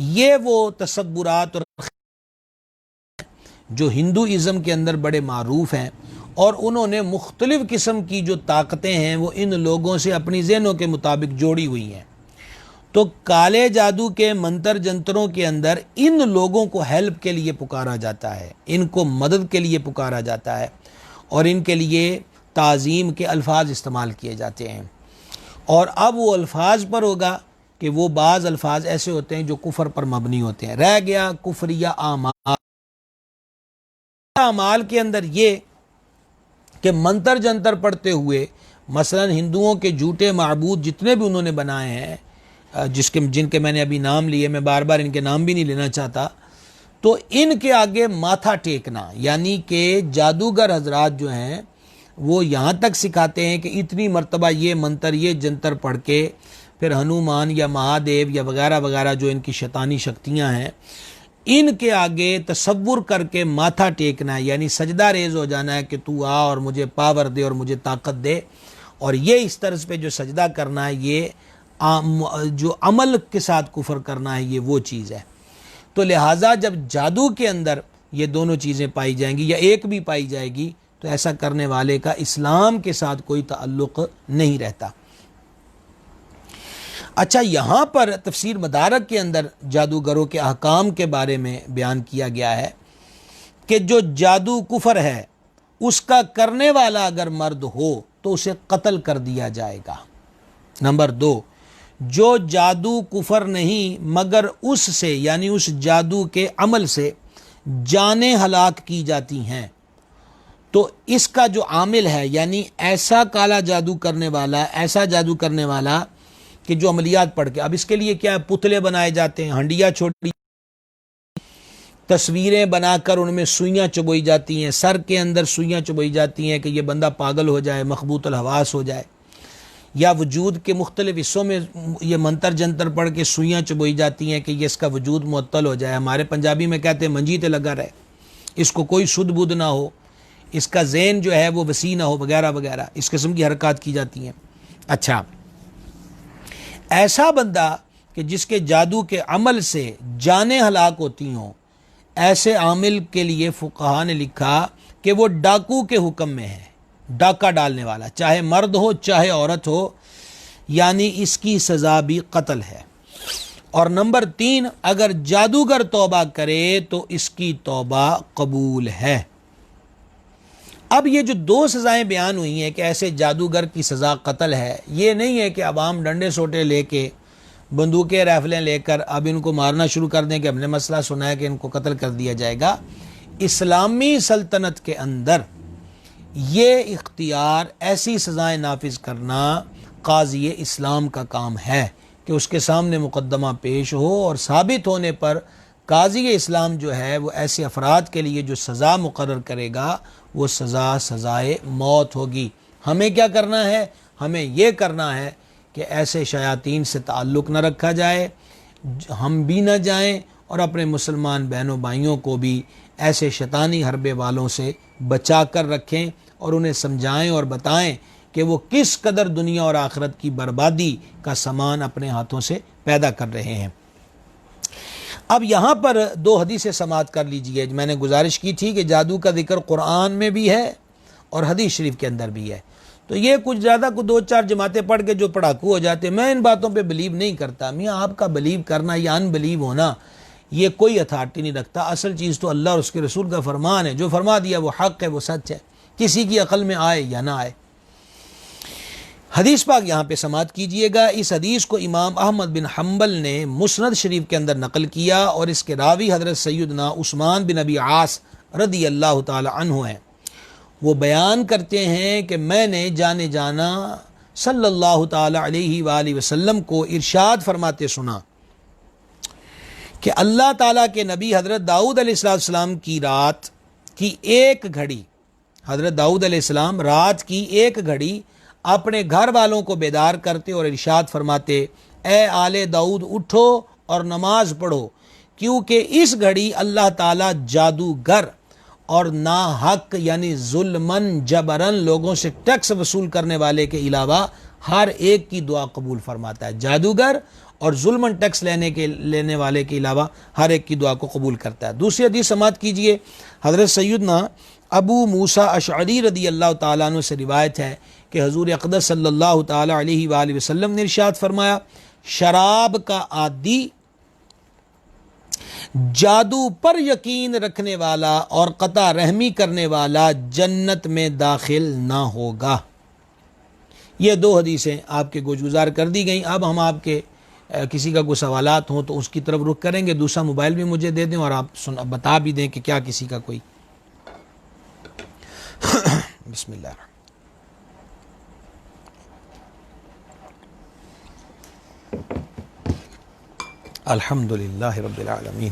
یہ وہ تصورات اور جو ہندوازم کے اندر بڑے معروف ہیں، اور انہوں نے مختلف قسم کی جو طاقتیں ہیں وہ ان لوگوں سے اپنی ذہنوں کے مطابق جوڑی ہوئی ہیں۔ تو کالے جادو کے منتر جنتروں کے اندر ان لوگوں کو ہیلپ کے لیے پکارا جاتا ہے، ان کو مدد کے لیے پکارا جاتا ہے، اور ان کے لیے تعظیم کے الفاظ استعمال کیے جاتے ہیں۔ اور اب وہ الفاظ پر ہوگا کہ وہ بعض الفاظ ایسے ہوتے ہیں جو کفر پر مبنی ہوتے ہیں۔ رہ گیا کفریہ اعمال کے اندر یہ کہ منتر جنتر پڑھتے ہوئے مثلا ہندوؤں کے جھوٹے معبود جتنے بھی انہوں نے بنائے ہیں، جن کے میں نے ابھی نام لیے، میں بار بار ان کے نام بھی نہیں لینا چاہتا، تو ان کے آگے ماتھا ٹیکنا، یعنی کہ جادوگر حضرات جو ہیں وہ یہاں تک سکھاتے ہیں کہ اتنی مرتبہ یہ منتر یہ جنتر پڑھ کے پھر ہنومان یا مہادیو یا وغیرہ وغیرہ جو ان کی شیطانی شکتیاں ہیں ان کے آگے تصور کر کے ماتھا ٹیکنا ہے، یعنی سجدہ ریز ہو جانا ہے کہ تو آ اور مجھے پاور دے اور مجھے طاقت دے، اور یہ اس طرز پہ جو سجدہ کرنا ہے، یہ جو عمل کے ساتھ کفر کرنا ہے، یہ وہ چیز ہے۔ تو لہٰذا جب جادو کے اندر یہ دونوں چیزیں پائی جائیں گی یا ایک بھی پائی جائے گی تو ایسا کرنے والے کا اسلام کے ساتھ کوئی تعلق نہیں رہتا۔ اچھا، یہاں پر تفسیر مدارک کے اندر جادوگروں کے احکام کے بارے میں بیان کیا گیا ہے کہ جو جادو کفر ہے اس کا کرنے والا اگر مرد ہو تو اسے قتل کر دیا جائے گا۔ نمبر 2، جو جادو کفر نہیں مگر اس سے یعنی اس جادو کے عمل سے جانیں ہلاک کی جاتی ہیں، تو اس کا جو عامل ہے یعنی ایسا کالا جادو کرنے والا، ایسا جادو کرنے والا کہ جو عملیات پڑھ کے، اب اس کے لیے کیا ہے، پتلے بنائے جاتے ہیں، ہنڈیاں چھوٹی تصویریں بنا کر ان میں سوئیاں چبوئی جاتی ہیں، سر کے اندر سوئیاں چبوئی جاتی ہیں کہ یہ بندہ پاگل ہو جائے، مخبوط الحواس ہو جائے، یا وجود کے مختلف حصوں میں یہ منتر جنتر پڑھ کے سوئیاں چبوئی جاتی ہیں کہ یہ اس کا وجود معطل ہو جائے۔ ہمارے پنجابی میں کہتے ہیں منجی تے لگا رہے، اس کو کوئی سدھ بدھ نہ ہو، اس کا ذہن جو ہے وہ وسیع نہ ہو، وغیرہ وغیرہ، اس قسم کی حرکات کی جاتی ہیں۔ اچھا، ایسا بندہ کہ جس کے جادو کے عمل سے جانیں ہلاک ہوتی ہوں، ایسے عامل کے لیے فقہا نے لکھا کہ وہ ڈاکو کے حکم میں ہے، ڈاکہ ڈالنے والا، چاہے مرد ہو چاہے عورت ہو، یعنی اس کی سزا بھی قتل ہے۔ اور نمبر 3، اگر جادوگر توبہ کرے تو اس کی توبہ قبول ہے۔ اب یہ جو 2 سزائیں بیان ہوئی ہیں کہ ایسے جادوگر کی سزا قتل ہے، یہ نہیں ہے کہ عوام ڈنڈے سوٹے لے کے بندوقیں رائفلیں لے کر اب ان کو مارنا شروع کر دیں کہ ہم نے مسئلہ سنا ہے کہ ان کو قتل کر دیا جائے گا۔ اسلامی سلطنت کے اندر یہ اختیار، ایسی سزائیں نافذ کرنا قاضی اسلام کا کام ہے کہ اس کے سامنے مقدمہ پیش ہو اور ثابت ہونے پر قاضی اسلام جو ہے وہ ایسے افراد کے لیے جو سزا مقرر کرے گا وہ سزائے موت ہوگی۔ ہمیں کیا کرنا ہے؟ ہمیں یہ کرنا ہے کہ ایسے شیاطین سے تعلق نہ رکھا جائے، ہم بھی نہ جائیں، اور اپنے مسلمان بہنوں بھائیوں کو بھی ایسے شیطانی حربے والوں سے بچا کر رکھیں اور انہیں سمجھائیں اور بتائیں کہ وہ کس قدر دنیا اور آخرت کی بربادی کا سامان اپنے ہاتھوں سے پیدا کر رہے ہیں۔ اب یہاں پر دو حدیثیں سماعت کر لیجئے۔ میں نے گزارش کی تھی کہ جادو کا ذکر قرآن میں بھی ہے اور حدیث شریف کے اندر بھی ہے، تو یہ کچھ زیادہ کو 2-4 جماعتیں پڑھ کے جو پڑھاکو ہو جاتے، میں ان باتوں پہ بلیو نہیں کرتا۔ میاں آپ کا بلیو کرنا یا ان بلیو ہونا یہ کوئی اتھارٹی نہیں رکھتا، اصل چیز تو اللہ اور اس کے رسول کا فرمان ہے، جو فرما دیا وہ حق ہے، وہ سچ ہے، کسی کی عقل میں آئے یا نہ آئے۔ حدیث پاک یہاں پہ سماعت کیجئے گا۔ اس حدیث کو امام احمد بن حنبل نے مسند شریف کے اندر نقل کیا اور اس کے راوی حضرت سیدنا عثمان بن ابی عاص رضی اللہ تعالی عنہ ہیں۔ وہ بیان کرتے ہیں کہ میں نے جانے جانا صلی اللہ تعالی علیہ وآلہ وسلم کو ارشاد فرماتے سنا کہ اللہ تعالیٰ کے نبی حضرت داؤد علیہ السلام کی رات کی ایک گھڑی، حضرت داؤد علیہ السلام رات کی ایک گھڑی اپنے گھر والوں کو بیدار کرتے اور ارشاد فرماتے، اے آل داؤد اٹھو اور نماز پڑھو، کیونکہ اس گھڑی اللہ تعالیٰ جادوگر اور ناحق یعنی ظلمن جبرن لوگوں سے ٹیکس وصول کرنے والے کے علاوہ ہر ایک کی دعا قبول فرماتا ہے۔ جادوگر اور ظلمن ٹیکس لینے والے کے علاوہ ہر ایک کی دعا کو قبول کرتا ہے۔ دوسری حدیث سماعت کیجئے۔ حضرت سیدنا ابو موسیٰ اشعری رضی اللہ تعالیٰ عنہ سے روایت ہے کہ حضور اقدس صلی اللہ تعالیٰ علیہ وآلہ وسلم نے ارشاد فرمایا، شراب کا عادی، جادو پر یقین رکھنے والا اور قطع رحمی کرنے والا جنت میں داخل نہ ہوگا۔ یہ دو حدیثیں آپ کے گوشگزار کر دی گئیں۔ اب ہم آپ کے کسی کا کوئی سوالات ہوں تو اس کی طرف رخ کریں گے۔ دوسرا موبائل بھی مجھے دے دیں اور آپ بتا بھی دیں کہ کیا کسی کا کوئی بسم اللہ۔ الحمدللہ رب العالمین۔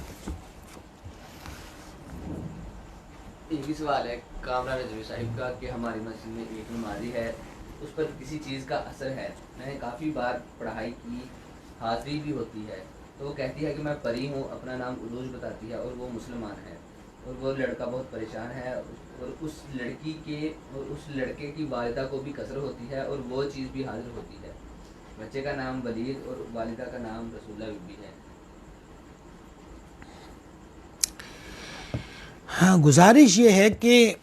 ایک ہی سوال ہے کامرہ رضوی صاحب کا کہ ہماری مسجد میں ایک نمازی ہے، اس پر کسی چیز کا اثر ہے، میں نے کافی بار پڑھائی کی، حاضری بھی ہوتی ہے، تو وہ کہتی ہے کہ میں پری ہوں، اپنا نام عروج بتاتی ہے اور وہ مسلمان ہے، اور وہ لڑکا بہت پریشان ہے، اور اس لڑکے کی والدہ کو بھی کثر ہوتی ہے اور وہ چیز بھی حاضر ہوتی ہے، بچے کا نام ولید اور والدہ کا نام رسولہ بھی ہے۔ ہاں، گزارش یہ ہے کہ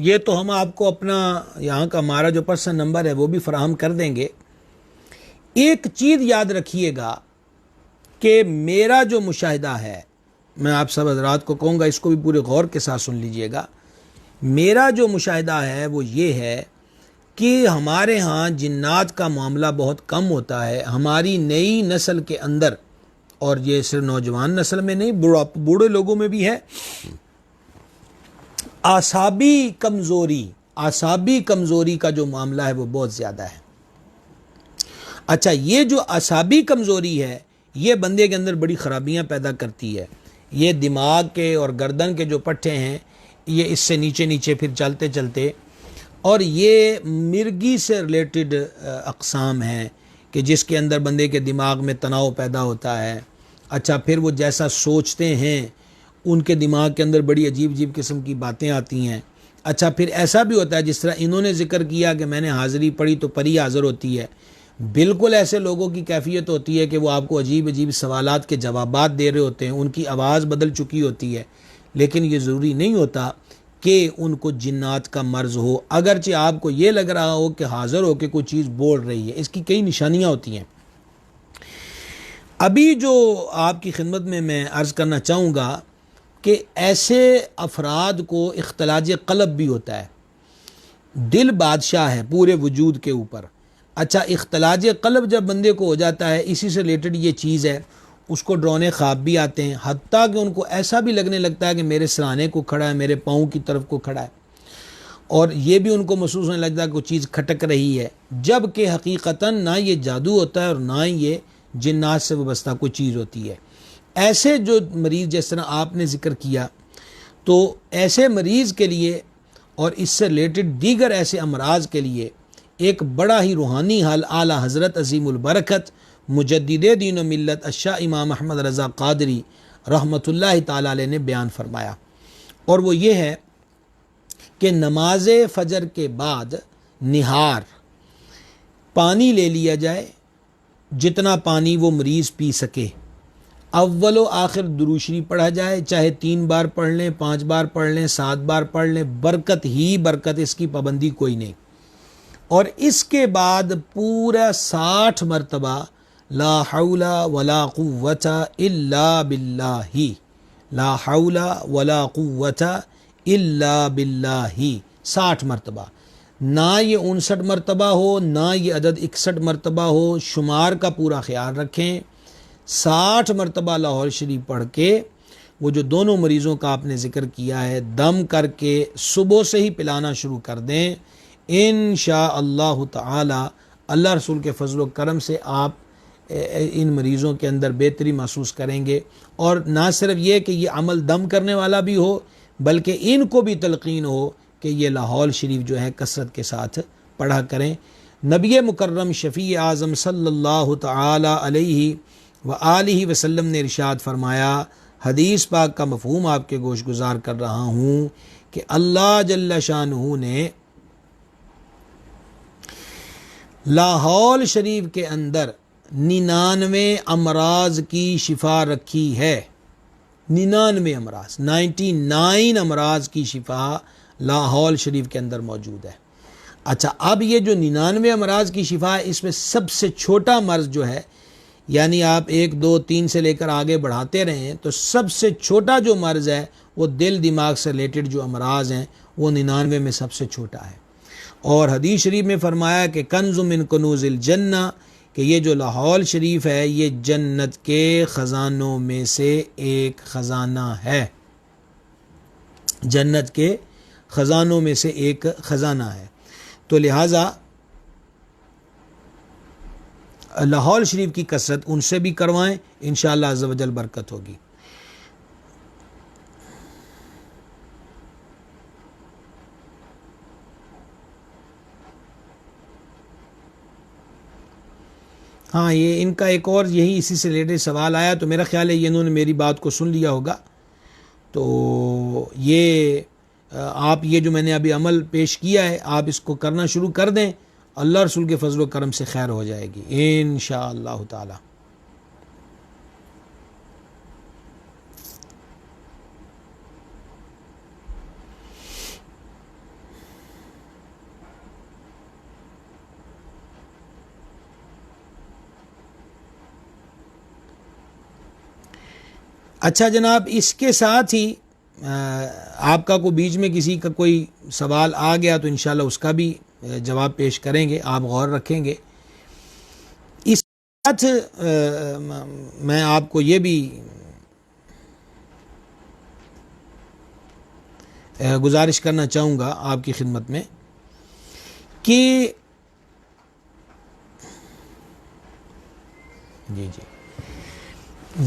یہ تو ہم آپ کو اپنا یہاں کا ہمارا جو پرسنل نمبر ہے وہ بھی فراہم کر دیں گے۔ ایک چیز یاد رکھیے گا کہ میرا جو مشاہدہ ہے، میں آپ سب حضرات کو کہوں گا اس کو بھی پورے غور کے ساتھ سن لیجئے گا، میرا جو مشاہدہ ہے وہ یہ ہے کہ ہمارے ہاں جنات کا معاملہ بہت کم ہوتا ہے۔ ہماری نئی نسل کے اندر، اور یہ صرف نوجوان نسل میں نہیں، بوڑھے لوگوں میں بھی ہے، اعصابی کمزوری کا جو معاملہ ہے وہ بہت زیادہ ہے۔ اچھا، یہ جو اعصابی کمزوری ہے یہ بندے کے اندر بڑی خرابیاں پیدا کرتی ہے۔ یہ دماغ کے اور گردن کے جو پٹھے ہیں یہ اس سے نیچے نیچے پھر چلتے چلتے، اور یہ مرگی سے ریلیٹڈ اقسام ہیں کہ جس کے اندر بندے کے دماغ میں تناؤ پیدا ہوتا ہے۔ اچھا، پھر وہ جیسا سوچتے ہیں ان کے دماغ کے اندر بڑی عجیب عجیب قسم کی باتیں آتی ہیں۔ اچھا، پھر ایسا بھی ہوتا ہے جس طرح انہوں نے ذکر کیا کہ میں نے حاضری پڑھی تو پری حاضر ہوتی ہے، بالکل ایسے لوگوں کی کیفیت ہوتی ہے کہ وہ آپ کو عجیب عجیب سوالات کے جوابات دے رہے ہوتے ہیں، ان کی آواز بدل چکی ہوتی ہے، لیکن یہ ضروری نہیں ہوتا کہ ان کو جنات کا مرض ہو، اگرچہ آپ کو یہ لگ رہا ہو کہ حاضر ہو کے کوئی چیز بول رہی ہے، اس کی کئی نشانیاں ہوتی ہیں۔ ابھی جو آپ کی خدمت میں عرض کرنا چاہوں گا کہ ایسے افراد کو اختلاج قلب بھی ہوتا ہے، دل بادشاہ ہے پورے وجود کے اوپر۔ اچھا، اختلاج قلب جب بندے کو ہو جاتا ہے، اسی سے ریلیٹڈ یہ چیز ہے، اس کو ڈرونے خواب بھی آتے ہیں، حتیٰ کہ ان کو ایسا بھی لگنے لگتا ہے کہ میرے سرانے کو کھڑا ہے، میرے پاؤں کی طرف کو کھڑا ہے، اور یہ بھی ان کو محسوس ہونے لگتا ہے کہ کوئی چیز کھٹک رہی ہے، جب کہ حقیقتاً نہ یہ جادو ہوتا ہے اور نہ ہی یہ جنات سے وابستہ کوئی چیز ہوتی ہے۔ ایسے جو مریض جس طرح آپ نے ذکر کیا، تو ایسے مریض کے لیے اور اس سے ریلیٹڈ دیگر ایسے امراض کے لیے ایک بڑا ہی روحانی حل اعلیٰ حضرت عظیم البرکت مجدد دین و ملت الشاہ امام احمد رضا قادری رحمۃ اللہ تعالی علیہ نے بیان فرمایا، اور وہ یہ ہے کہ نماز فجر کے بعد نہار پانی لے لیا جائے، جتنا پانی وہ مریض پی سکے، اول و آخر درود شریف پڑھا جائے، چاہے 3 بار پڑھ لیں، 5 بار پڑھ لیں، 7 بار پڑھ لیں، برکت ہی برکت، اس کی پابندی کوئی نہیں۔ اور اس کے بعد پورا 60 مرتبہ لا حول ولا قوت الا باللہ، لا حول ولا قوت الا باللہ، 60 مرتبہ، نہ یہ 59 مرتبہ ہو، نہ یہ عدد 61 مرتبہ ہو، شمار کا پورا خیال رکھیں۔ 60 مرتبہ لاہور شریف پڑھ کے وہ جو دونوں مریضوں کا آپ نے ذکر کیا ہے دم کر کے صبح سے ہی پلانا شروع کر دیں، انشاءاللہ تعالی اللہ رسول کے فضل و کرم سے آپ ان مریضوں کے اندر بہتری محسوس کریں گے۔ اور نہ صرف یہ کہ یہ عمل دم کرنے والا بھی ہو، بلکہ ان کو بھی تلقین ہو کہ یہ لاہور شریف جو ہے کثرت کے ساتھ پڑھا کریں۔ نبی مکرم شفیع اعظم صلی اللہ تعالی علیہ وآلہ وسلم نے ارشاد فرمایا، حدیث پاک کا مفہوم آپ کے گوش گزار کر رہا ہوں، کہ اللہ جل شانہ نے لاہور شریف کے اندر 99 امراض کی شفا رکھی ہے، 99 امراض، 99 امراض کی شفا لاہور شریف کے اندر موجود ہے۔ اچھا، اب یہ جو 99 امراض کی شفا ہے، اس میں سب سے چھوٹا مرض جو ہے، یعنی آپ 1 2 3 سے لے کر آگے بڑھاتے رہیں تو سب سے چھوٹا جو مرض ہے وہ دل دماغ سے ریلیٹڈ جو امراض ہیں وہ 99 میں سب سے چھوٹا ہے۔ اور حدیث شریف میں فرمایا کہ کنز من کنوز الجنہ، کہ یہ جو لاہور شریف ہے یہ جنت کے خزانوں میں سے ایک خزانہ ہے، جنت کے خزانوں میں سے ایک خزانہ ہے۔ تو لہٰذا لاہور شریف کی کثرت ان سے بھی کروائیں، انشاءاللہ عز و جل برکت ہوگی۔ ہاں، یہ ان کا ایک اور یہی اسی سے ریلیٹڈ سوال آیا، تو میرا خیال ہے یہ انہوں نے میری بات کو سن لیا ہوگا۔ تو یہ آپ یہ جو میں نے ابھی عمل پیش کیا ہے آپ اس کو کرنا شروع کر دیں، اللہ رسول کے فضل و کرم سے خیر ہو جائے گی انشاءاللہ تعالی۔ اچھا جناب، اس کے ساتھ ہی آپ کا کوئی بیچ میں کسی کا کوئی سوال آ گیا تو انشاءاللہ اس کا بھی جواب پیش کریں گے، آپ غور رکھیں گے۔ اس کے ساتھ میں آپ کو یہ بھی گزارش کرنا چاہوں گا آپ کی خدمت میں کہ جی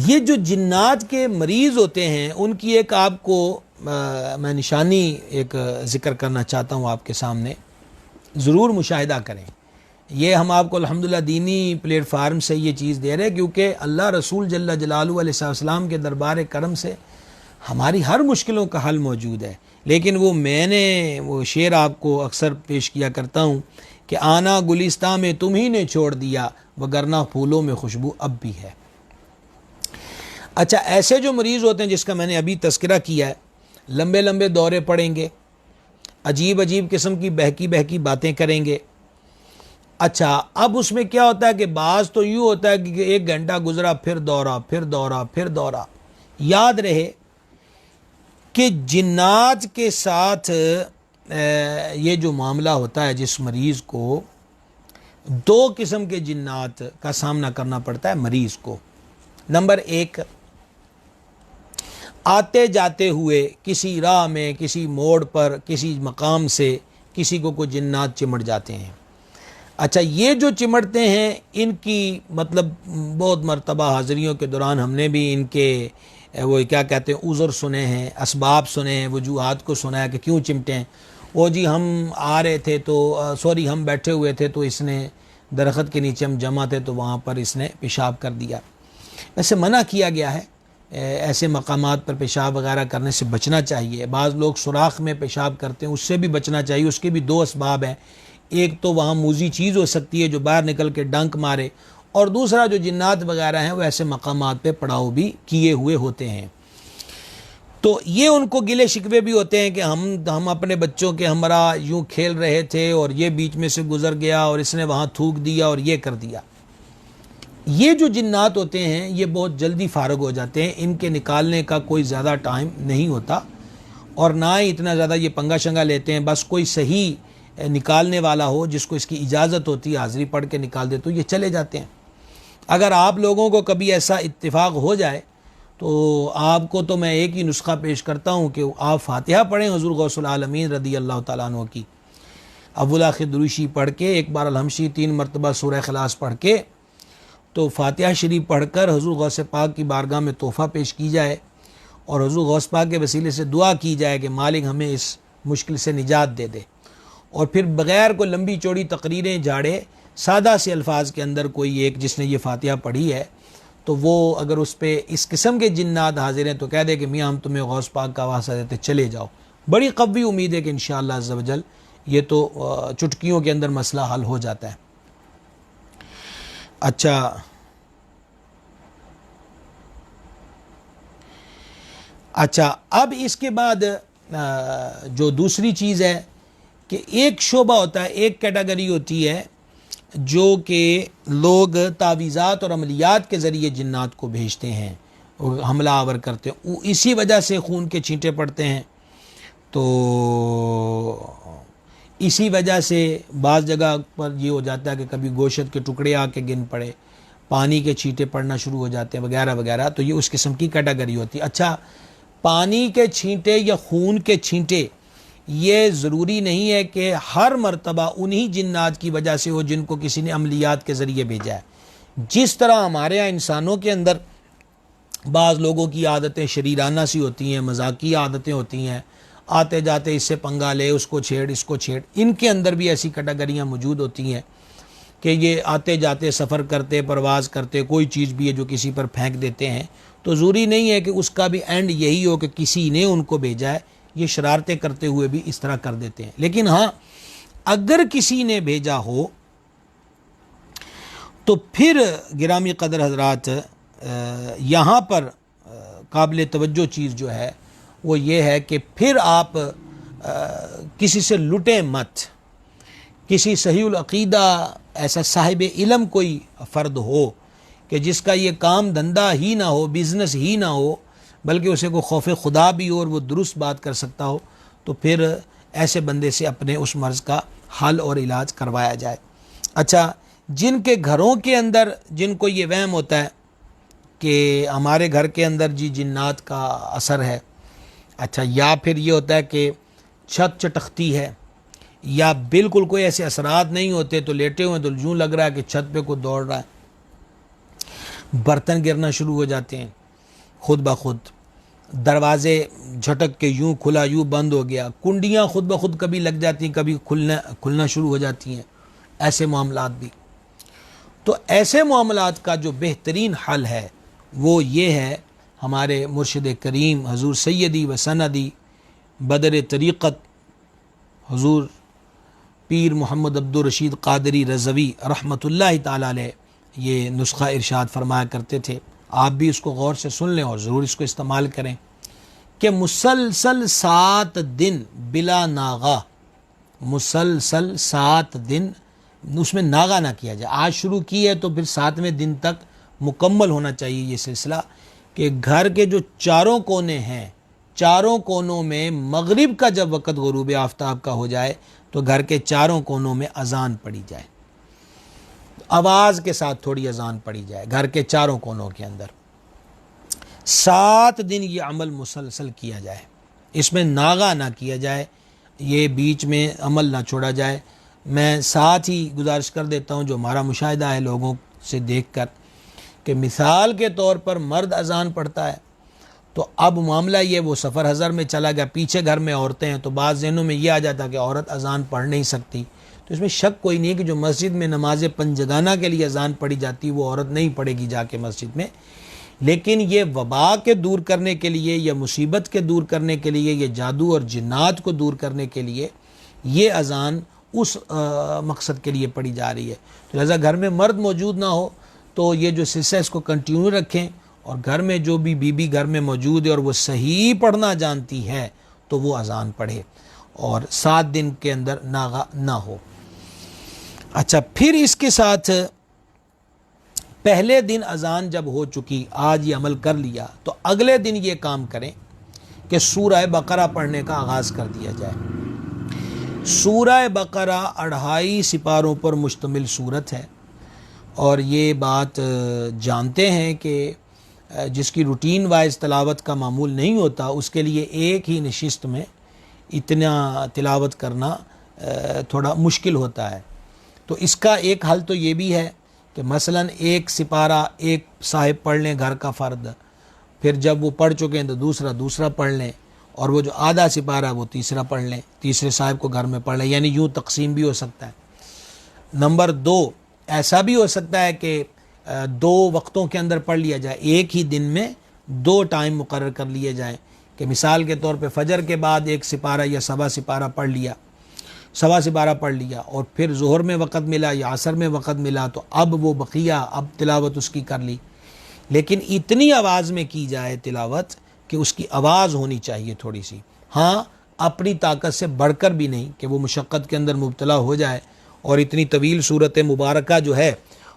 یہ جو جنات کے مریض ہوتے ہیں ان کی ایک آپ کو میں نشانی ایک ذکر کرنا چاہتا ہوں آپ کے سامنے، ضرور مشاہدہ کریں۔ یہ ہم آپ کو الحمدللہ دینی پلیٹ فارم سے یہ چیز دے رہے ہیں کیونکہ اللہ رسول جل جلالہ علیہ السلام کے دربار کرم سے ہماری ہر مشکلوں کا حل موجود ہے۔ لیکن میں نے وہ شعر آپ کو اکثر پیش کیا کرتا ہوں کہ آنا گلستان میں تم ہی نے چھوڑ دیا، وگرنہ پھولوں میں خوشبو اب بھی ہے۔ اچھا، ایسے جو مریض ہوتے ہیں جس کا میں نے ابھی تذکرہ کیا ہے، لمبے لمبے دورے پڑیں گے، عجیب عجیب قسم کی بہکی باتیں کریں گے۔ اچھا، اب اس میں کیا ہوتا ہے کہ بعض تو یوں ہوتا ہے کہ 1 گھنٹہ گزرا پھر دورہ پھر دورہ پھر دورہ۔ یاد رہے کہ جنات کے ساتھ یہ جو معاملہ ہوتا ہے، جس مریض کو 2 قسم کے جنات کا سامنا کرنا پڑتا ہے مریض کو۔ نمبر 1، آتے جاتے ہوئے کسی راہ میں، کسی موڑ پر، کسی مقام سے کسی کو کوئی جنات چمٹ جاتے ہیں۔ اچھا یہ جو چمٹتے ہیں ان کی مطلب بہت مرتبہ حاضریوں کے دوران ہم نے بھی ان کے وہ کیا کہتے ہیں عذر سنے ہیں، اسباب سنے ہیں، وجوہات کو سنا ہے کہ کیوں چمٹے ہیں۔ وہ جی ہم آ رہے تھے تو ہم بیٹھے ہوئے تھے تو اس نے درخت کے نیچے ہم جمع تھے تو وہاں پر اس نے پیشاب کر دیا۔ ویسے منع کیا گیا ہے، ایسے مقامات پر پیشاب وغیرہ کرنے سے بچنا چاہیے۔ بعض لوگ سوراخ میں پیشاب کرتے ہیں، اس سے بھی بچنا چاہیے۔ اس کے بھی دو اسباب ہیں، ایک تو وہاں موذی چیز ہو سکتی ہے جو باہر نکل کے ڈنک مارے، اور دوسرا جو جنات وغیرہ ہیں وہ ایسے مقامات پہ پڑاؤ بھی کیے ہوئے ہوتے ہیں۔ تو یہ ان کو گلے شکوے بھی ہوتے ہیں کہ ہم اپنے بچوں کے ہمراہ یوں کھیل رہے تھے اور یہ بیچ میں سے گزر گیا اور اس نے وہاں تھوک دیا اور یہ کر دیا۔ یہ جو جنات ہوتے ہیں یہ بہت جلدی فارغ ہو جاتے ہیں، ان کے نکالنے کا کوئی زیادہ ٹائم نہیں ہوتا، اور نہ ہی اتنا زیادہ یہ پنگا شنگا لیتے ہیں۔ بس کوئی صحیح نکالنے والا ہو جس کو اس کی اجازت ہوتی ہے، حاضری پڑھ کے نکال دے تو یہ چلے جاتے ہیں۔ اگر آپ لوگوں کو کبھی ایسا اتفاق ہو جائے تو آپ کو تو میں ایک ہی نسخہ پیش کرتا ہوں کہ آپ فاتحہ پڑھیں حضور غوث العالمین رضی اللہ تعالیٰ عنہ کی، اول آخر دروشی پڑھ کے، ایک بار الحمشی، 3 مرتبہ سورہ اخلاص پڑھ کے، تو فاتحہ شریف پڑھ کر حضور غوث پاک کی بارگاہ میں تحفہ پیش کی جائے اور حضور غوث پاک کے وسیلے سے دعا کی جائے کہ مالک ہمیں اس مشکل سے نجات دے دے، اور پھر بغیر کوئی لمبی چوڑی تقریریں جھاڑے سادہ سے الفاظ کے اندر کوئی ایک جس نے یہ فاتحہ پڑھی ہے تو وہ اگر اس پہ اس قسم کے جنات حاضر ہیں تو کہہ دے کہ میاں ہم تمہیں غوث پاک کا واسطہ دیتے، چلے جاؤ۔ بڑی قوی امید ہے کہ انشاءاللہ عز و جل یہ تو چٹکیوں کے اندر مسئلہ حل ہو جاتا ہے۔ اچھا اب اس کے بعد جو دوسری چیز ہے کہ ایک شعبہ ہوتا ہے، ایک کیٹیگری ہوتی ہے جو کہ لوگ تعویذات اور عملیات کے ذریعے جنات کو بھیجتے ہیں، حملہ آور کرتے ہیں، اسی وجہ سے خون کے چھینٹے پڑتے ہیں۔ تو اسی وجہ سے بعض جگہ پر یہ ہو جاتا ہے کہ کبھی گوشت کے ٹکڑے آ کے گن پڑے، پانی کے چھینٹے پڑنا شروع ہو جاتے ہیں وغیرہ وغیرہ، تو یہ اس قسم کی کیٹیگری ہوتی ہے۔ اچھا پانی کے چھینٹے یا خون کے چھینٹے یہ ضروری نہیں ہے کہ ہر مرتبہ انہی جنات کی وجہ سے ہو جن کو کسی نے عملیات کے ذریعے بھیجا ہے۔ جس طرح ہمارے ہاں انسانوں کے اندر بعض لوگوں کی عادتیں شریرانہ سی ہوتی ہیں، مذاقی عادتیں ہوتی ہیں، آتے جاتے اس سے پنگا لے، اس کو چھیڑ، اس کو چھیڑ، ان کے اندر بھی ایسی کیٹیگریاں موجود ہوتی ہیں کہ یہ آتے جاتے سفر کرتے، پرواز کرتے، کوئی چیز بھی ہے جو کسی پر پھینک دیتے ہیں، تو ضروری نہیں ہے کہ اس کا بھی اینڈ یہی ہو کہ کسی نے ان کو بھیجا ہے، یہ شرارتیں کرتے ہوئے بھی اس طرح کر دیتے ہیں۔ لیکن ہاں اگر کسی نے بھیجا ہو تو پھر گرامی قدر حضرات یہاں پر قابل توجہ چیز جو ہے وہ یہ ہے کہ پھر آپ کسی سے لٹیں مت۔ کسی صحیح العقیدہ ایسا صاحب علم کوئی فرد ہو کہ جس کا یہ کام دھندا ہی نہ ہو، بزنس ہی نہ ہو، بلکہ اسے کوئی خوف خدا بھی ہو اور وہ درست بات کر سکتا ہو، تو پھر ایسے بندے سے اپنے اس مرض کا حل اور علاج کروایا جائے۔ اچھا جن کے گھروں کے اندر جن کو یہ وہم ہوتا ہے کہ ہمارے گھر کے اندر جی جنات کا اثر ہے، اچھا یا پھر یہ ہوتا ہے کہ چھت چٹکتی ہے، یا بالکل کوئی ایسے اثرات نہیں ہوتے تو لیٹے ہوئے تو یوں لگ رہا ہے کہ چھت پہ کوئی دوڑ رہا ہے، برتن گرنا شروع ہو جاتے ہیں خود بخود، دروازے جھٹک کے یوں کھلا یوں بند ہو گیا، کنڈیاں خود بخود کبھی لگ جاتی ہیں، کبھی کھلنا شروع ہو جاتی ہیں، ایسے معاملات بھی۔ تو ایسے معاملات کا جو بہترین حل ہے وہ یہ ہے، ہمارے مرشد کریم حضور سیدی و سندی بدر طریقت حضور پیر محمد عبدالرشید قادری رضوی رحمۃ اللہ تعالی علیہ یہ نسخہ ارشاد فرمایا کرتے تھے، آپ بھی اس کو غور سے سن لیں اور ضرور اس کو استعمال کریں، کہ مسلسل 7 دن بلا ناغہ، مسلسل 7 دن اس میں ناغہ نہ کیا جائے۔ آج شروع کی ہے تو پھر 7ویں دن تک مکمل ہونا چاہیے یہ سلسلہ، کہ گھر کے جو چاروں کونے ہیں، چاروں کونوں میں مغرب کا جب وقت غروب آفتاب کا ہو جائے تو گھر کے چاروں کونوں میں اذان پڑھی جائے، آواز کے ساتھ تھوڑی اذان پڑھی جائے گھر کے چاروں کونوں کے اندر۔ 7 دن یہ عمل مسلسل کیا جائے، اس میں ناغہ نہ کیا جائے، یہ بیچ میں عمل نہ چھوڑا جائے۔ میں ساتھ ہی گزارش کر دیتا ہوں جو ہمارا مشاہدہ ہے لوگوں سے دیکھ کر کہ مثال کے طور پر مرد اذان پڑھتا ہے تو اب معاملہ یہ وہ سفر حضر میں چلا گیا، پیچھے گھر میں عورتیں ہیں، تو بعض ذہنوں میں یہ آ جاتا کہ عورت اذان پڑھ نہیں سکتی، تو اس میں شک کوئی نہیں کہ جو مسجد میں نماز پنجگانہ کے لیے اذان پڑھی جاتی وہ عورت نہیں پڑھے گی جا کے مسجد میں، لیکن یہ وبا کے دور کرنے کے لیے یا مصیبت کے دور کرنے کے لیے یا جادو اور جنات کو دور کرنے کے لیے یہ اذان اس مقصد کے لیے پڑھی جا رہی ہے۔ تو لہذا گھر میں مرد موجود نہ ہو تو یہ جو سلسلہ اس کو کنٹینیو رکھیں، اور گھر میں جو بھی بی بی گھر میں موجود ہے اور وہ صحیح پڑھنا جانتی ہے تو وہ اذان پڑھے اور 7 دن کے اندر ناغہ نہ ہو۔ اچھا، پھر اس کے ساتھ پہلے دن اذان جب ہو چکی، آج یہ عمل کر لیا، تو اگلے دن یہ کام کریں کہ سورہ بقرہ پڑھنے کا آغاز کر دیا جائے۔ سورہ بقرہ 2.5 سپاروں پر مشتمل سورت ہے، اور یہ بات جانتے ہیں کہ جس کی روٹین وائز تلاوت کا معمول نہیں ہوتا اس کے لیے ایک ہی نشست میں اتنا تلاوت کرنا تھوڑا مشکل ہوتا ہے۔ تو اس کا ایک حل تو یہ بھی ہے کہ مثلا 1 سپارہ ایک صاحب پڑھ لیں گھر کا فرد، پھر جب وہ پڑھ چکے ہیں تو دوسرا پڑھ لیں، اور وہ جو آدھا سپارہ وہ تیسرا پڑھ لیں، تیسرے صاحب کو گھر میں پڑھ لیں، یعنی یوں تقسیم بھی ہو سکتا ہے۔ نمبر 2، ایسا بھی ہو سکتا ہے کہ 2 وقتوں کے اندر پڑھ لیا جائے، ایک ہی دن میں 2 ٹائم مقرر کر لیے جائیں، کہ مثال کے طور پہ فجر کے بعد 1 سپارہ یا 1.25 سپارہ پڑھ لیا، 1.25 سپارہ پڑھ لیا، اور پھر ظہر میں وقت ملا یا عصر میں وقت ملا تو اب وہ بقیہ اب تلاوت اس کی کر لی، لیکن اتنی آواز میں کی جائے تلاوت کہ اس کی آواز ہونی چاہیے تھوڑی سی، ہاں اپنی طاقت سے بڑھ کر بھی نہیں کہ وہ مشقت کے اندر مبتلا ہو جائے اور اتنی طویل صورت مبارکہ جو ہے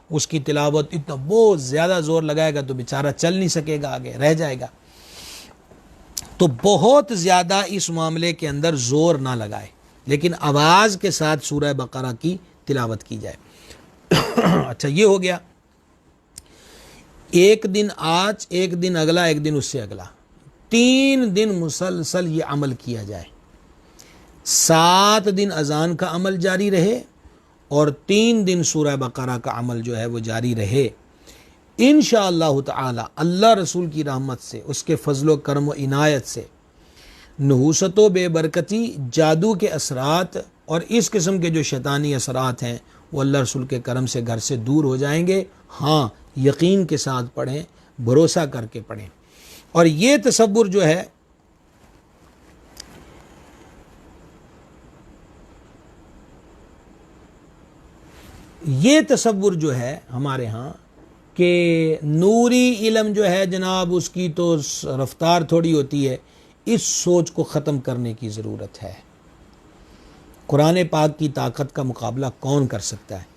اس کی تلاوت اتنا بہت زیادہ زور لگائے گا تو بیچارہ چل نہیں سکے گا، آگے رہ جائے گا۔ تو بہت زیادہ اس معاملے کے اندر زور نہ لگائے، لیکن آواز کے ساتھ سورہ بقرہ کی تلاوت کی جائے۔ اچھا، یہ ہو گیا۔ ایک دن آج، ایک دن اگلا، ایک دن اس سے اگلا، 3 دن مسلسل یہ عمل کیا جائے، 7 دن اذان کا عمل جاری رہے اور 3 دن سورہ بقرہ کا عمل جو ہے وہ جاری رہے۔ انشاءاللہ تعالی اللہ رسول کی رحمت سے، اس کے فضل و کرم و عنایت سے، نحوست و بے برکتی، جادو کے اثرات اور اس قسم کے جو شیطانی اثرات ہیں وہ اللہ رسول کے کرم سے گھر سے دور ہو جائیں گے۔ ہاں، یقین کے ساتھ پڑھیں، بھروسہ کر کے پڑھیں۔ اور یہ تصور جو ہے ہمارے ہاں کہ نوری علم جو ہے جناب اس کی تو رفتار تھوڑی ہوتی ہے، اس سوچ کو ختم کرنے کی ضرورت ہے۔ قرآن پاک کی طاقت کا مقابلہ کون کر سکتا ہے؟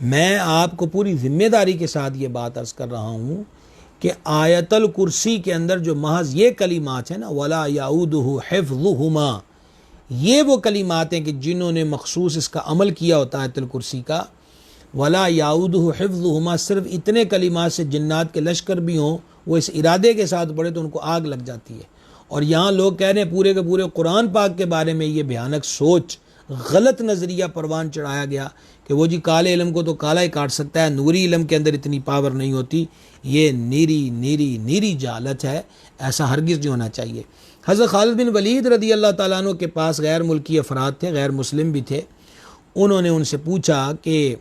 میں آپ کو پوری ذمہ داری کے ساتھ یہ بات عرض کر رہا ہوں کہ آیت الکرسی کے اندر جو محض یہ کلمات ہیں نا، وَلَا يَعُودُهُ حِفْظُهُمَا، یہ وہ کلمات ہیں کہ جنہوں نے مخصوص اس کا عمل کیا ہوتا ہے آیت الکرسی کا، وَلَا يَعُودُهُ حِفْظُهُمَا، صرف اتنے کلمات سے جنات کے لشکر بھی ہوں وہ اس ارادے کے ساتھ پڑھے تو ان کو آگ لگ جاتی ہے۔ اور یہاں لوگ کہہ رہے ہیں پورے کے پورے قرآن پاک کے بارے میں یہ بھیانک سوچ، غلط نظریہ پروان چڑھایا گیا کہ وہ جی کالے علم کو تو کالا ہی کاٹ سکتا ہے، نوری علم کے اندر اتنی پاور نہیں ہوتی۔ یہ نیری جہالت ہے، ایسا ہرگز نہیں ہونا چاہیے۔ حضرت خالد بن ولید رضی اللہ تعالیٰ عنہ کے پاس غیر ملکی افراد تھے، غیر مسلم بھی تھے، انہوں نے ان سے پوچھا کہ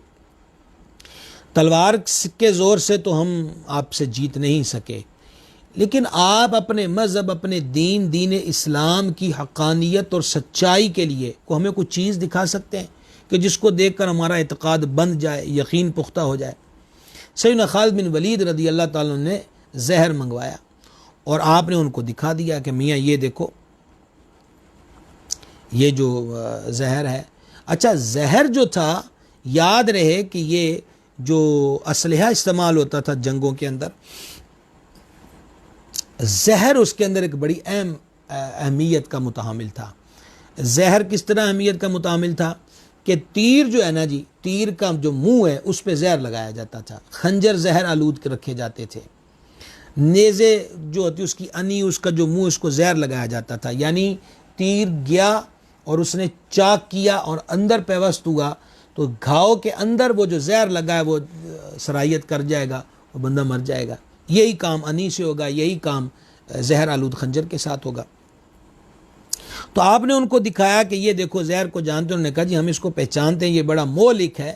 تلوار کے زور سے تو ہم آپ سے جیت نہیں سکے، لیکن آپ اپنے مذہب، اپنے دین اسلام کی حقانیت اور سچائی کے لیے کو ہمیں کچھ چیز دکھا سکتے ہیں کہ جس کو دیکھ کر ہمارا اعتقاد بن جائے، یقین پختہ ہو جائے۔ سیدنا خالد بن ولید رضی اللہ تعالیٰ نے زہر منگوایا اور آپ نے ان کو دکھا دیا کہ میاں یہ دیکھو، یہ جو زہر ہے۔ اچھا، زہر جو تھا، یاد رہے کہ یہ جو اسلحہ استعمال ہوتا تھا جنگوں کے اندر، زہر اس کے اندر ایک بڑی اہمیت کا متحمل تھا۔ زہر کس طرح اہمیت کا متحمل تھا کہ تیر جو ہے نا جی، تیر کا جو منہ ہے اس پہ زہر لگایا جاتا تھا، خنجر زہر آلود کے رکھے جاتے تھے، نیزے جو ہوتی اس کی انی، اس کا جو منہ، اس کو زہر لگایا جاتا تھا، یعنی تیر گیا اور اس نے چاک کیا اور اندر پیوست ہوا تو گھاؤ کے اندر وہ جو زہر لگا ہے وہ سرایت کر جائے گا، وہ بندہ مر جائے گا۔ یہی کام انی سے ہوگا، یہی کام زہر آلود خنجر کے ساتھ ہوگا۔ تو آپ نے ان کو دکھایا کہ یہ دیکھو زہر کو جانتے ہیں، انہوں نے کہا جی ہم اس کو پہچانتے ہیں، یہ بڑا مہلک ہے،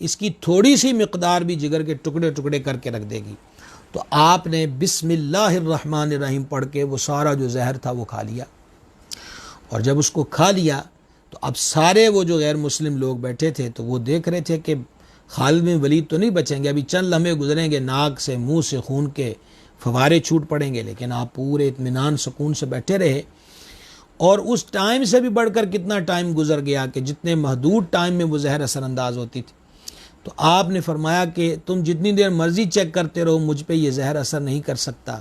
اس کی تھوڑی سی مقدار بھی جگر کے ٹکڑے ٹکڑے کر کے رکھ دے گی۔ تو آپ نے بسم اللہ الرحمن الرحیم پڑھ کے وہ سارا جو زہر تھا وہ کھا لیا، اور جب اس کو کھا لیا تو اب سارے وہ جو غیر مسلم لوگ بیٹھے تھے تو وہ دیکھ رہے تھے کہ خالد بن ولید تو نہیں بچیں گے، ابھی چند لمحے گزریں گے، ناک سے منہ سے خون کے فوارے چھوٹ پڑیں گے، لیکن آپ پورے اطمینان سکون سے بیٹھے رہے۔ اور اس ٹائم سے بھی بڑھ کر کتنا ٹائم گزر گیا کہ جتنے محدود ٹائم میں وہ زہر اثر انداز ہوتی تھی۔ تو آپ نے فرمایا کہ تم جتنی دیر مرضی چیک کرتے رہو، مجھ پہ یہ زہر اثر نہیں کر سکتا،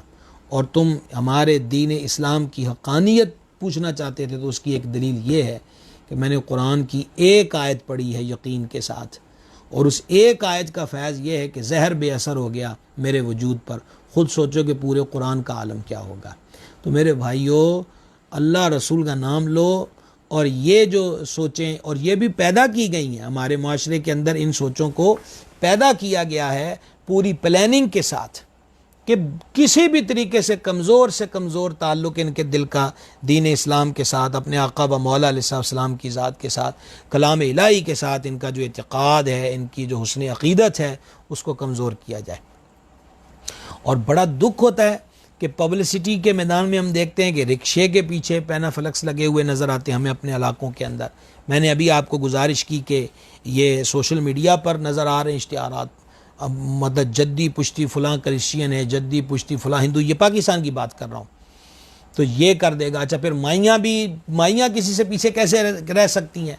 اور تم ہمارے دین اسلام کی حقانیت پوچھنا چاہتے تھے تو اس کی ایک دلیل یہ ہے کہ میں نے قرآن کی ایک آیت پڑھی ہے یقین کے ساتھ، اور اس ایک آیت کا فیض یہ ہے کہ زہر بے اثر ہو گیا میرے وجود پر، خود سوچو کہ پورے قرآن کا عالم کیا ہوگا۔ تو میرے بھائیوں، اللہ رسول کا نام لو، اور یہ جو سوچیں، اور یہ بھی پیدا کی گئی ہیں ہمارے معاشرے کے اندر، ان سوچوں کو پیدا کیا گیا ہے پوری پلاننگ کے ساتھ کہ کسی بھی طریقے سے کمزور تعلق ان کے دل کا دین اسلام کے ساتھ، اپنے آقا و مولا علیہ السلام کی ذات کے ساتھ، کلام الہی کے ساتھ ان کا جو اعتقاد ہے، ان کی جو حسن عقیدت ہے، اس کو کمزور کیا جائے۔ اور بڑا دکھ ہوتا ہے کہ پبلسٹی کے میدان میں ہم دیکھتے ہیں کہ رکشے کے پیچھے پینا فلکس لگے ہوئے نظر آتے ہیں ہمیں اپنے علاقوں کے اندر۔ میں نے ابھی آپ کو گزارش کی کہ یہ سوشل میڈیا پر نظر آ رہے ہیں اشتہارات، اب مدد جدی پشتی فلاں کرسچین ہے، جدی پشتی فلاں ہندو، یہ پاکستان کی بات کر رہا ہوں، تو یہ کر دے گا۔ اچھا پھر مائیاں کسی سے پیچھے کیسے رہ سکتی ہیں؟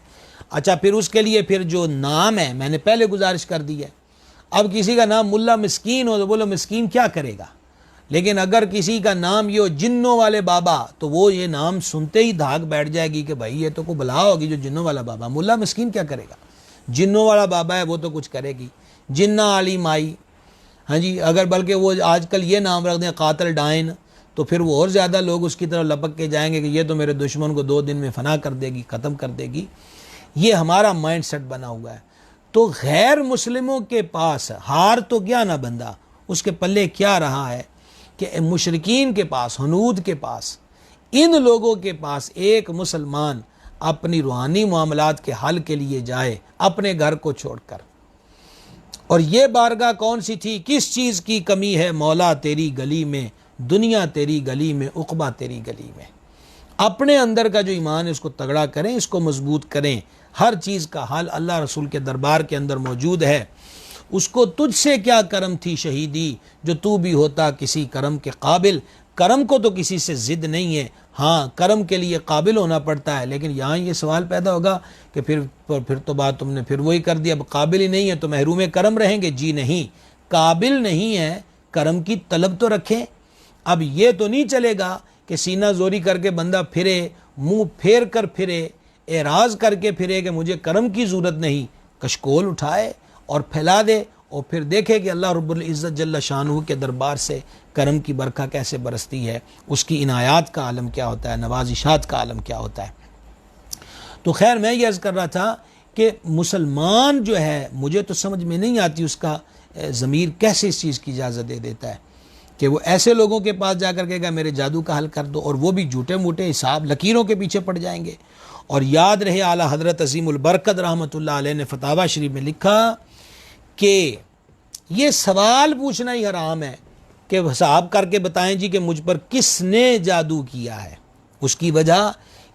اچھا پھر اس کے لیے پھر جو نام ہے، میں نے پہلے گزارش کر دی ہے، اب کسی کا نام ملا مسکین ہو تو بولو مسکین کیا کرے گا، لیکن اگر کسی کا نام یہ ہو جنوں والے بابا تو وہ یہ نام سنتے ہی دھاگ بیٹھ جائے گی کہ بھائی یہ تو کوئی بلا ہوگی جو جنوں والا بابا، ملا مسکین کیا کرے گا، جنوں والا بابا ہے وہ تو کچھ کرے گی، جنہ علی مائی، ہاں جی، اگر بلکہ وہ آج کل یہ نام رکھ دیں قاتل ڈائن، تو پھر وہ اور زیادہ لوگ اس کی طرف لپک کے جائیں گے کہ یہ تو میرے دشمن کو 2 دن میں فنا کر دے گی، ختم کر دے گی۔ یہ ہمارا مائنڈ سیٹ بنا ہوا ہے۔ تو غیر مسلموں کے پاس ہار تو گیا نا بندہ، اس کے پلے کیا رہا ہے کہ مشرکین کے پاس، ہنود کے پاس، ان لوگوں کے پاس ایک مسلمان اپنی روحانی معاملات کے حل کے لیے جائے اپنے گھر کو چھوڑ کر، اور یہ بارگاہ کون سی تھی، کس چیز کی کمی ہے، مولا تیری گلی میں، دنیا تیری گلی میں، عقبہ تیری گلی میں۔ اپنے اندر کا جو ایمان ہے اس کو تگڑا کریں، اس کو مضبوط کریں، ہر چیز کا حل اللہ رسول کے دربار کے اندر موجود ہے۔ اس کو تجھ سے کیا کرم تھی شہیدی، جو تو بھی ہوتا کسی کرم کے قابل۔ کرم کو تو کسی سے ضد نہیں ہے، ہاں کرم کے لیے قابل ہونا پڑتا ہے، لیکن یہاں یہ سوال پیدا ہوگا کہ پھر تو بات تم نے پھر وہی کر دیا، اب قابل ہی نہیں ہے تو محروم کرم رہیں گے۔ جی نہیں، قابل نہیں ہے، کرم کی طلب تو رکھیں۔ اب یہ تو نہیں چلے گا کہ سینہ زوری کر کے بندہ پھرے، منہ پھیر کر پھرے، اعراض کر کے پھرے کہ مجھے کرم کی ضرورت نہیں، کشکول اٹھائے اور پھیلا دے، اور پھر دیکھے کہ اللہ رب العزت جل شانہ کے دربار سے کرم کی برکھا کیسے برستی ہے، اس کی عنایات کا عالم کیا ہوتا ہے، نوازشات کا عالم کیا ہوتا ہے۔ تو خیر میں یہ عرض کر رہا تھا کہ مسلمان جو ہے، مجھے تو سمجھ میں نہیں آتی اس کا ضمیر کیسے اس چیز کی اجازت دے دیتا ہے کہ وہ ایسے لوگوں کے پاس جا کر کہے گا میرے جادو کا حل کر دو، اور وہ بھی جھوٹے موٹے حساب لکیروں کے پیچھے پڑ جائیں گے۔ اور یاد رہے اعلیٰ حضرت عظیم البرکت رحمۃ اللہ علیہ نے فتاوی شریف میں لکھا کہ یہ سوال پوچھنا ہی حرام ہے کہ حساب کر کے بتائیں جی کہ مجھ پر کس نے جادو کیا ہے۔ اس کی وجہ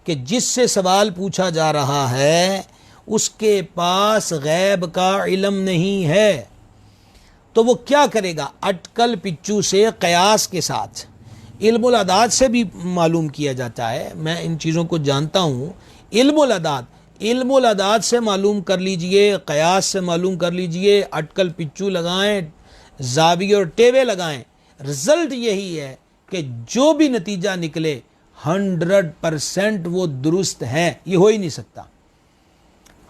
کہ جس سے سوال پوچھا جا رہا ہے اس کے پاس غیب کا علم نہیں ہے، تو وہ کیا کرے گا؟ اٹکل پچو سے قیاس کے ساتھ علم العداد سے بھی معلوم کیا جاتا ہے، میں ان چیزوں کو جانتا ہوں۔ علم العداد سے معلوم کر لیجئے، قیاس سے معلوم کر لیجئے، اٹکل پچو لگائیں، زاویے اور ٹیوے لگائیں، رزلٹ یہی ہے کہ جو بھی نتیجہ نکلے 100% وہ درست ہے، یہ ہو ہی نہیں سکتا۔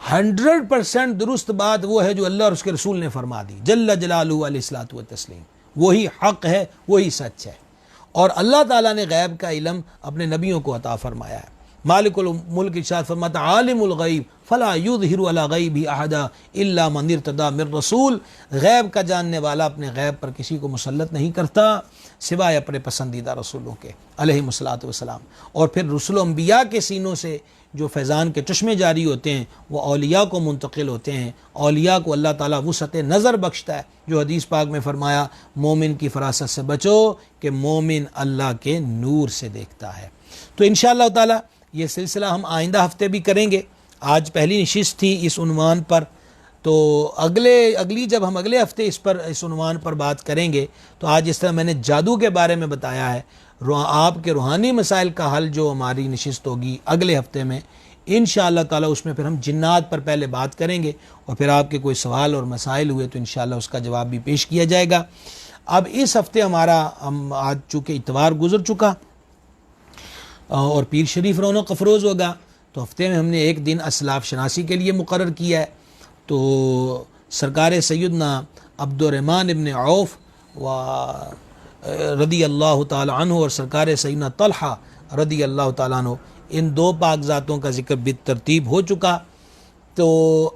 100% درست بات وہ ہے جو اللہ اور اس کے رسول نے فرما دی، جل جلالہ علیہ الصلوۃ والتسلیم، وہی حق ہے، وہی سچ ہے، اور اللہ تعالیٰ نے غیب کا علم اپنے نبیوں کو عطا فرمایا ہے۔ مالک الملک ارشاد فرماتا عالم الغیب فلا یظہر علی غیبہ احدا الا من ارتضی من رسول، غیب کا جاننے والا اپنے غیب پر کسی کو مسلط نہیں کرتا سوائے اپنے پسندیدہ رسولوں کے علیہم الصلاۃ والسلام۔ اور پھر رسول و انبیاء کے سینوں سے جو فیضان کے چشمے جاری ہوتے ہیں وہ اولیاء کو منتقل ہوتے ہیں، اولیاء کو اللہ تعالیٰ وسعت نظر بخشتا ہے، جو حدیث پاک میں فرمایا مومن کی فراست سے بچو کہ مومن اللہ کے نور سے دیکھتا ہے۔ تو انشاءاللہ تعالیٰ یہ سلسلہ ہم آئندہ ہفتے بھی کریں گے۔ آج پہلی نشست تھی اس عنوان پر، تو اگلی جب ہم اگلے ہفتے اس عنوان پر بات کریں گے تو آج اس طرح میں نے جادو کے بارے میں بتایا ہے، آپ کے روحانی مسائل کا حل جو ہماری نشست ہوگی اگلے ہفتے میں انشاءاللہ تعالی، اس میں پھر ہم جنات پر پہلے بات کریں گے اور پھر آپ کے کوئی سوال اور مسائل ہوئے تو انشاءاللہ اس کا جواب بھی پیش کیا جائے گا۔ اب اس ہفتے آج چونکہ اتوار گزر چکا اور پیر شریف رونق افروز ہوگا، تو ہفتے میں ہم نے ایک دن اسلاف شناسی کے لیے مقرر کیا ہے۔ تو سرکار سیدنا عبد الرحمن ابن عوف و رضی اللہ تعالی عنہ اور سرکار سیدنا طلحہ رضی اللہ تعالیٰ عنہ، ان دو پاک ذاتوں کا ذکر بالترتیب ہو چکا۔ تو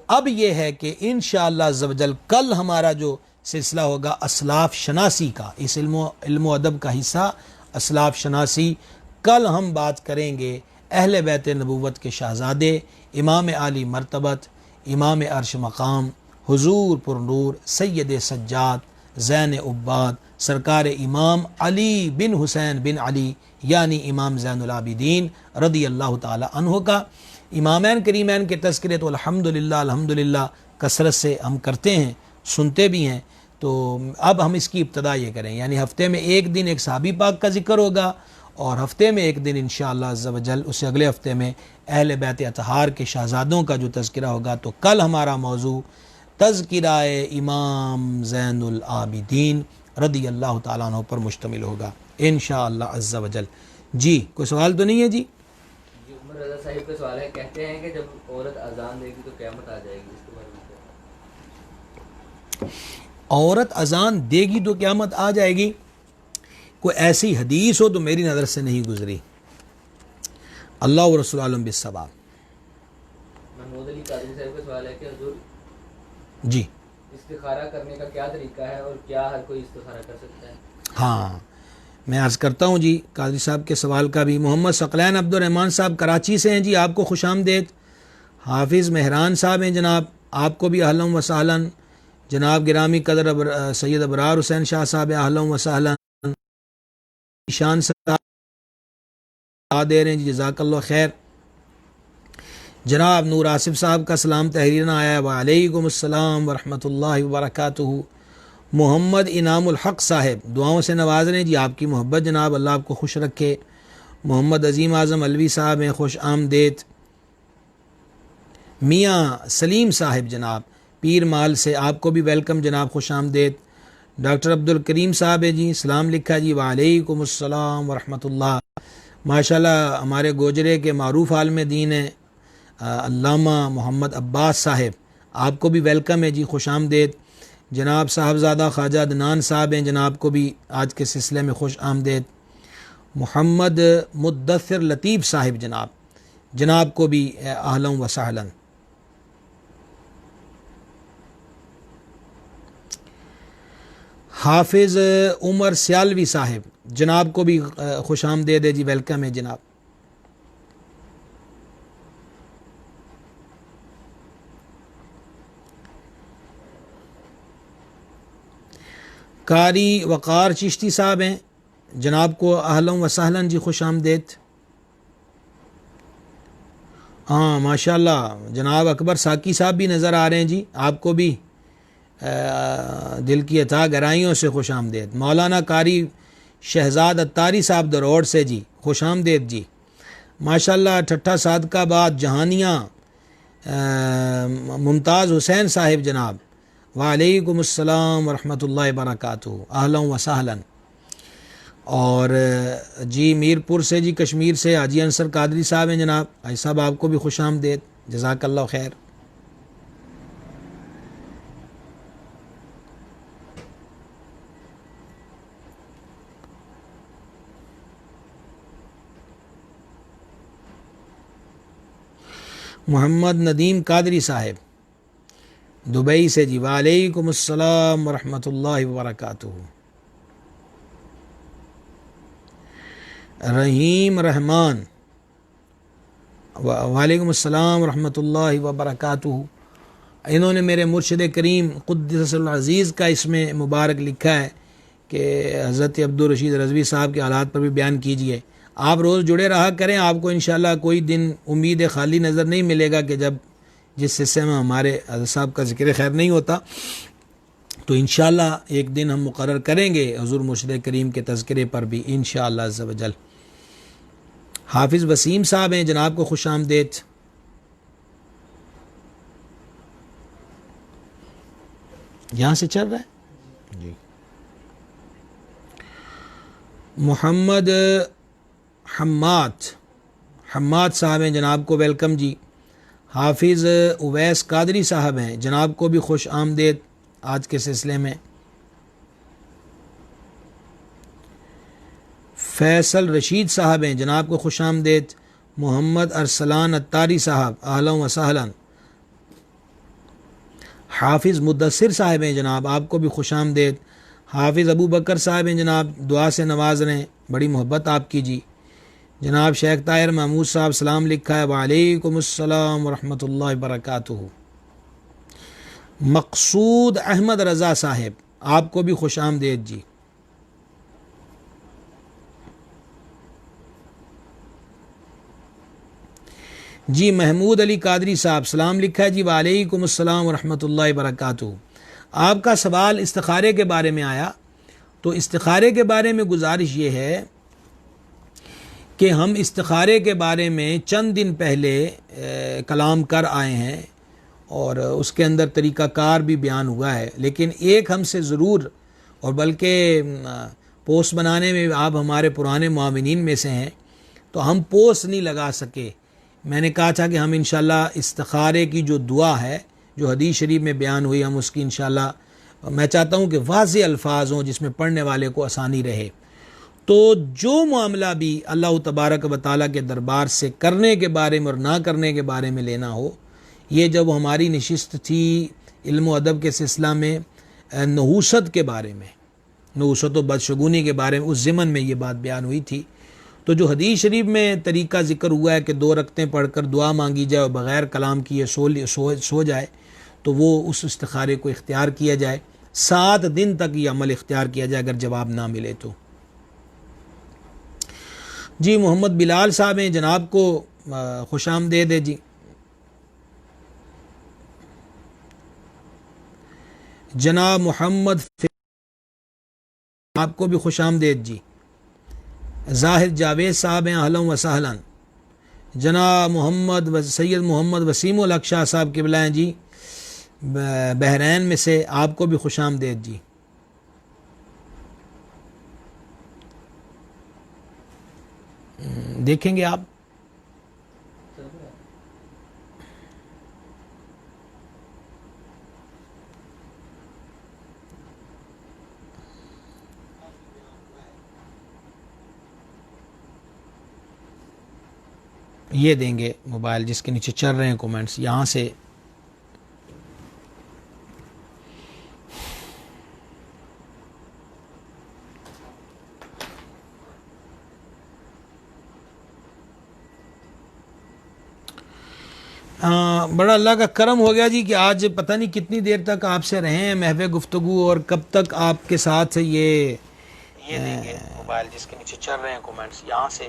اب یہ ہے کہ انشاءاللہ عز و جل کل ہمارا جو سلسلہ ہوگا اسلاف شناسی کا، اس علم و ادب کا حصہ اسلاف شناسی، کل ہم بات کریں گے اہل بیت نبوت کے شہزادے، امام عالی مرتبت، امام عرش مقام، حضور پر نور، سید سجاد، زین عباد، سرکار امام علی بن حسین بن علی یعنی امام زین العابدین رضی اللہ تعالی عنہ کا۔ امامین کریمین کے تذکرے تو الحمدللہ کثرت سے ہم کرتے ہیں، سنتے بھی ہیں، تو اب ہم اس کی ابتدا یہ کریں، یعنی ہفتے میں ایک دن ایک صحابی پاک کا ذکر ہوگا اور ہفتے میں ایک دن انشاءاللہ عز و جل اس سے اگلے ہفتے میں اہل بیت اطہار کے شہزادوں کا جو تذکرہ ہوگا۔ تو کل ہمارا موضوع تذکرہ امام زین العابدین رضی اللہ تعالیٰ عنہ پر مشتمل ہوگا انشاءاللہ عز و جل۔ جی کوئی سوال تو نہیں ہے؟ جی جی عمر رضا صاحب کا سوال ہے، کہتے ہیں کہ جب عورت اذان دے گی تو قیامت آ جائے گی، اس کے بارے میں کیا؟ عورت اذان دے گی تو قیامت آ جائے گی، کوئی ایسی حدیث ہو تو میری نظر سے نہیں گزری، اللہ و رسول عالم بالصواب۔ محمود علی قادری صاحب کا سوال ہے کہ حضور جی استخارہ کرنے کا کیا طریقہ ہے اور کیا ہر کوئی استخارہ کر سکتا ہے؟ ہاں میں عرض کرتا ہوں جی قادری صاحب کے سوال کا بھی۔ محمد ثقلین عبد الرحمن صاحب کراچی سے ہیں جی، آپ کو خوش آمدید۔ حافظ مہران صاحب ہیں جناب، آپ کو بھی اہلا و سہلا۔ جناب گرامی قدر سید ابرار حسین شاہ صاحب اہلا و سہلا۔ شان صاحب دے رہے ہیں جی، جزاک اللہ خیر۔ جناب نور آصف صاحب کا سلام تحریرنا آیا ہے، وعلیکم السلام ورحمۃ اللہ وبرکاتہ۔ محمد انعام الحق صاحب دعاؤں سے نواز رہے ہیں جی، آپ کی محبت جناب، اللہ آپ کو خوش رکھے۔ محمد عظیم اعظم علوی صاحب ہیں، خوش آمدید۔ میاں سلیم صاحب جناب پیر مال سے، آپ کو بھی ویلکم جناب، خوش آمدید۔ ڈاکٹر عبد الکریم صاحب ہے جی، سلام لکھا جی، وعلیکم السلام ورحمۃ اللہ۔ ماشاءاللہ ہمارے گوجرے کے معروف عالم دین ہیں علامہ محمد عباس صاحب، آپ کو بھی ویلکم ہے جی، خوش آمدید۔ جناب صاحبزادہ خواجہ عدنان صاحب ہیں، جناب کو بھی آج کے سلسلے میں خوش آمدید۔ محمد مدثر لطیف صاحب جناب کو بھی اہلا و سہلا۔ حافظ عمر سیالوی صاحب جناب کو بھی خوش آمدید ہے جی، ویلکم ہے جناب۔ قاری وقار چشتی صاحب ہیں، جناب کو اہلا و سہلا جی، خوش آمدید۔ ہاں ماشاءاللہ جناب اکبر ساکی صاحب بھی نظر آ رہے ہیں جی، آپ کو بھی دل کی عطا گرائیوں سے خوش آمدید۔ مولانا قاری شہزاد اتاری صاحب دروڑ سے جی، خوش آمدید جی۔ ماشاءاللہ ٹھٹھا صادقہ باد جہانیاں ممتاز حسین صاحب جناب، وعلیکم السلام ورحمۃ اللہ وبرکاتہ، اہلا و سہلا۔ اور جی میر پور سے جی، کشمیر سے حاجی انصر قادری صاحب ہیں جناب، حاجی صاحب آپ کو بھی خوش آمدید، جزاک اللہ خیر۔ محمد ندیم قادری صاحب دبئی سے جی، وعلیکم السلام ورحمۃ اللہ وبرکاتہ۔ رحیم رحمان وعلیکم السلام ورحمۃ اللہ وبرکاتہ۔ انہوں نے میرے مرشد کریم قدس العزیز کا اس میں مبارک لکھا ہے کہ حضرت عبدالرشید رضوی صاحب کے حالات پر بھی بیان کیجئے۔ آپ روز جڑے رہا کریں، آپ کو انشاءاللہ کوئی دن امید خالی نظر نہیں ملے گا کہ جس حصے میں ہمارے حضرت صاحب کا ذکر خیر نہیں ہوتا، تو انشاءاللہ ایک دن ہم مقرر کریں گے حضور مرشد کریم کے تذکرے پر بھی انشاءاللہ عز و جل۔ حافظ وسیم صاحب ہیں، جناب کو خوش آمدید۔ یہاں سے چل رہا ہے جی۔ محمد حماد صاحب ہیں، جناب کو ویلکم جی۔ حافظ اویس قادری صاحب ہیں، جناب کو بھی خوش آمدید آج کے سلسلے میں۔ فیصل رشید صاحب ہیں، جناب کو خوش آمدید۔ محمد ارسلان اتاری صاحب اہلا و سہلا۔ حافظ مدثر صاحب ہیں، جناب آپ کو بھی خوش آمدید۔ حافظ ابو بکر صاحب ہیں، جناب دعا سے نواز رہے ہیں، بڑی محبت آپ کی جی۔ جناب شیخ طاہر محمود صاحب سلام لکھا ہے، وعلیکم السلام ورحمۃ اللہ وبرکاتہ۔ مقصود احمد رضا صاحب آپ کو بھی خوش آمدید جی۔ جی محمود علی قادری صاحب سلام لکھا ہے جی، وعلیکم السلام ورحمۃ اللہ وبرکاتہ۔ آپ کا سوال استخارے کے بارے میں آیا، تو استخارے کے بارے میں گزارش یہ ہے کہ ہم استخارے کے بارے میں چند دن پہلے کلام کر آئے ہیں اور اس کے اندر طریقہ کار بھی بیان ہوا ہے، لیکن ایک ہم سے ضرور، اور بلکہ پوسٹ بنانے میں آپ ہمارے پرانے معاونین میں سے ہیں، تو ہم پوسٹ نہیں لگا سکے۔ میں نے کہا تھا کہ ہم انشاءاللہ استخارے کی جو دعا ہے جو حدیث شریف میں بیان ہوئی، ہم اس کی انشاءاللہ، میں چاہتا ہوں کہ واضح الفاظ ہوں جس میں پڑھنے والے کو آسانی رہے۔ تو جو معاملہ بھی اللہ تبارک و تعالیٰ کے دربار سے کرنے کے بارے میں اور نہ کرنے کے بارے میں لینا ہو، یہ جب ہماری نشست تھی علم و ادب کے سلسلہ میں نحوست کے بارے میں، نحوست و بدشگونی کے بارے میں، اس ضمن میں یہ بات بیان ہوئی تھی۔ تو جو حدیث شریف میں طریقہ ذکر ہوا ہے کہ 2 رکعتیں پڑھ کر دعا مانگی جائے اور بغیر کلام کیے سو جائے، تو وہ اس استخارے کو اختیار کیا جائے، 7 دن تک یہ عمل اختیار کیا جائے اگر جواب نہ ملے تو۔ جی محمد بلال صاحب ہیں، جناب کو خوش آمدید ہے جی۔ جناب محمد آپ کو بھی خوش آمدید جی۔ ظاہر جاوید صاحب ہیں، اہلا و سہلا۔ جناب سید محمد وسیم الحق شاہ صاحب قبلہ ہیں جی، بحرین میں سے، آپ کو بھی خوش آمدید جی۔ دیکھیں گے آپ۔ یہ دیں گے موبائل جس کے نیچے چل رہے ہیں کومنٹس، یہاں سے بڑا اللہ کا کرم ہو گیا جی کہ آج پتہ نہیں کتنی دیر تک آپ سے رہے ہیں محو گفتگو، اور کب تک آپ کے ساتھ یہ دیں گے موبائل جس کے نیچے چل رہے ہیں کومنٹس، یہاں سے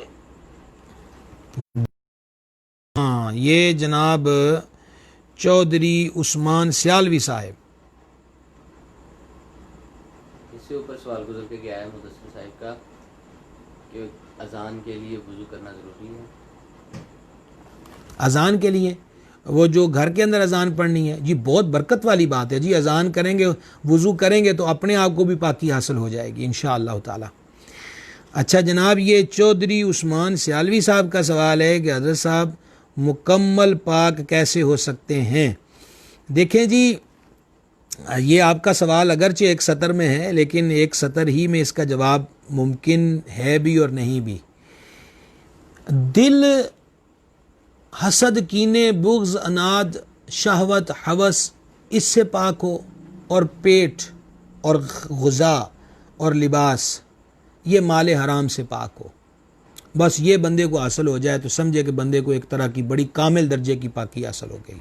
یہ جناب چودھری عثمان سیالوی صاحب، اس سے اوپر سوال گزر کے گیا ہے مدثر صاحب کا کہ اذان کے لیے وضو کرنا ضروری ہے۔ اذان کے لیے وہ جو گھر کے اندر اذان پڑھنی ہے جی، بہت برکت والی بات ہے جی۔ اذان کریں گے، وضو کریں گے تو اپنے آپ کو بھی پاکی حاصل ہو جائے گی انشاءاللہ تعالی۔ اچھا جناب، یہ چودھری عثمان سیالوی صاحب کا سوال ہے کہ حضرت صاحب مکمل پاک کیسے ہو سکتے ہیں؟ دیکھیں جی، یہ آپ کا سوال اگرچہ ایک سطر میں ہے، لیکن ایک سطر ہی میں اس کا جواب ممکن ہے بھی اور نہیں بھی۔ دل حسد، کینے، بغض، اناد، شہوت، ہوس اس سے پاک ہو، اور پیٹ اور غذا اور لباس یہ مال حرام سے پاک ہو. بس یہ بندے کو حاصل ہو جائے تو سمجھے کہ بندے کو ایک طرح کی بڑی کامل درجے کی پاکی حاصل ہو گئی.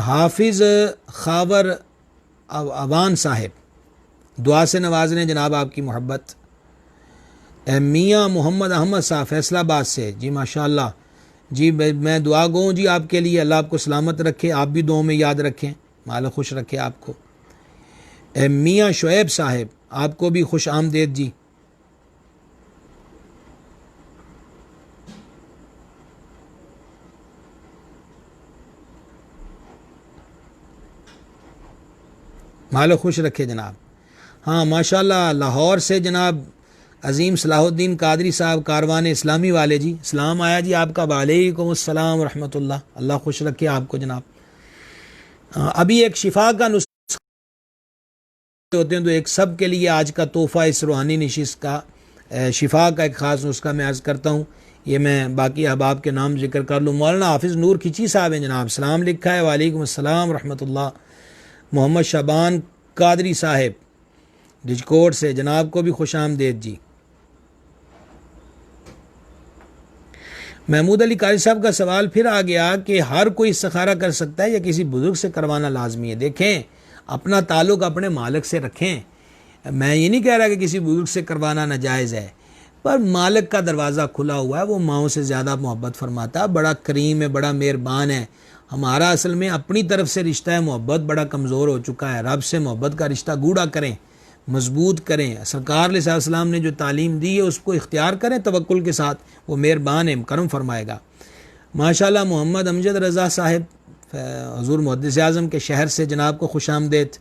حافظ خاور اوان صاحب دعا سے نواز رہے ہیں جناب آپ کی محبت. میاں محمد احمد صاحب فیصلہ آباد سے، جی ماشاءاللہ جی میں دعا گو ہوں جی آپ کے لیے، اللہ آپ کو سلامت رکھے، آپ بھی دعاؤں میں یاد رکھیں، مال خوش رکھے آپ کو. میاں شعیب صاحب آپ کو بھی خوش آمدید جی. مال خوش رکھے جناب. ہاں ماشاءاللہ لاہور سے جناب عظیم صلاح الدین قادری صاحب کاروان اسلامی والے جی، سلام آیا جی آپ کا. وعلیکم السلام ورحمۃ اللہ، اللہ خوش رکھے آپ کو جناب. ابھی ایک شفا کا نسخہ ہوتے ہیں تو ایک سب کے لیے آج کا تحفہ اس روحانی نشست کا شفا کا ایک خاص نسخہ میں عرض کرتا ہوں. یہ میں باقی احباب کے نام ذکر کر لوں. مولانا حافظ نور کھچی صاحب ہیں جناب، سلام لکھا ہے. وعلیکم السلام ورحمۃ اللہ. محمد شعبان قادری صاحب رجکوٹ سے، جناب کو بھی خوش آمدید جی. محمود علی قاری صاحب کا سوال پھر آ گیا کہ ہر کوئی استخارہ کر سکتا ہے یا کسی بزرگ سے کروانا لازمی ہے؟ دیکھیں اپنا تعلق اپنے مالک سے رکھیں. میں یہ نہیں کہہ رہا کہ کسی بزرگ سے کروانا ناجائز ہے، پر مالک کا دروازہ کھلا ہوا ہے، وہ ماؤں سے زیادہ محبت فرماتا ہے، بڑا کریم ہے، بڑا مہربان ہے. ہمارا اصل میں اپنی طرف سے رشتہ ہے محبت بڑا کمزور ہو چکا ہے. رب سے محبت کا رشتہ گوڑا کریں، مضبوط کریں. سرکار علیہ السلام نے جو تعلیم دی ہے اس کو اختیار کریں توکل کے ساتھ، وہ مہربان ہے، کرم فرمائے گا. ماشاءاللہ محمد امجد رضا صاحب حضور محدث اعظم کے شہر سے، جناب کو خوش آمدید.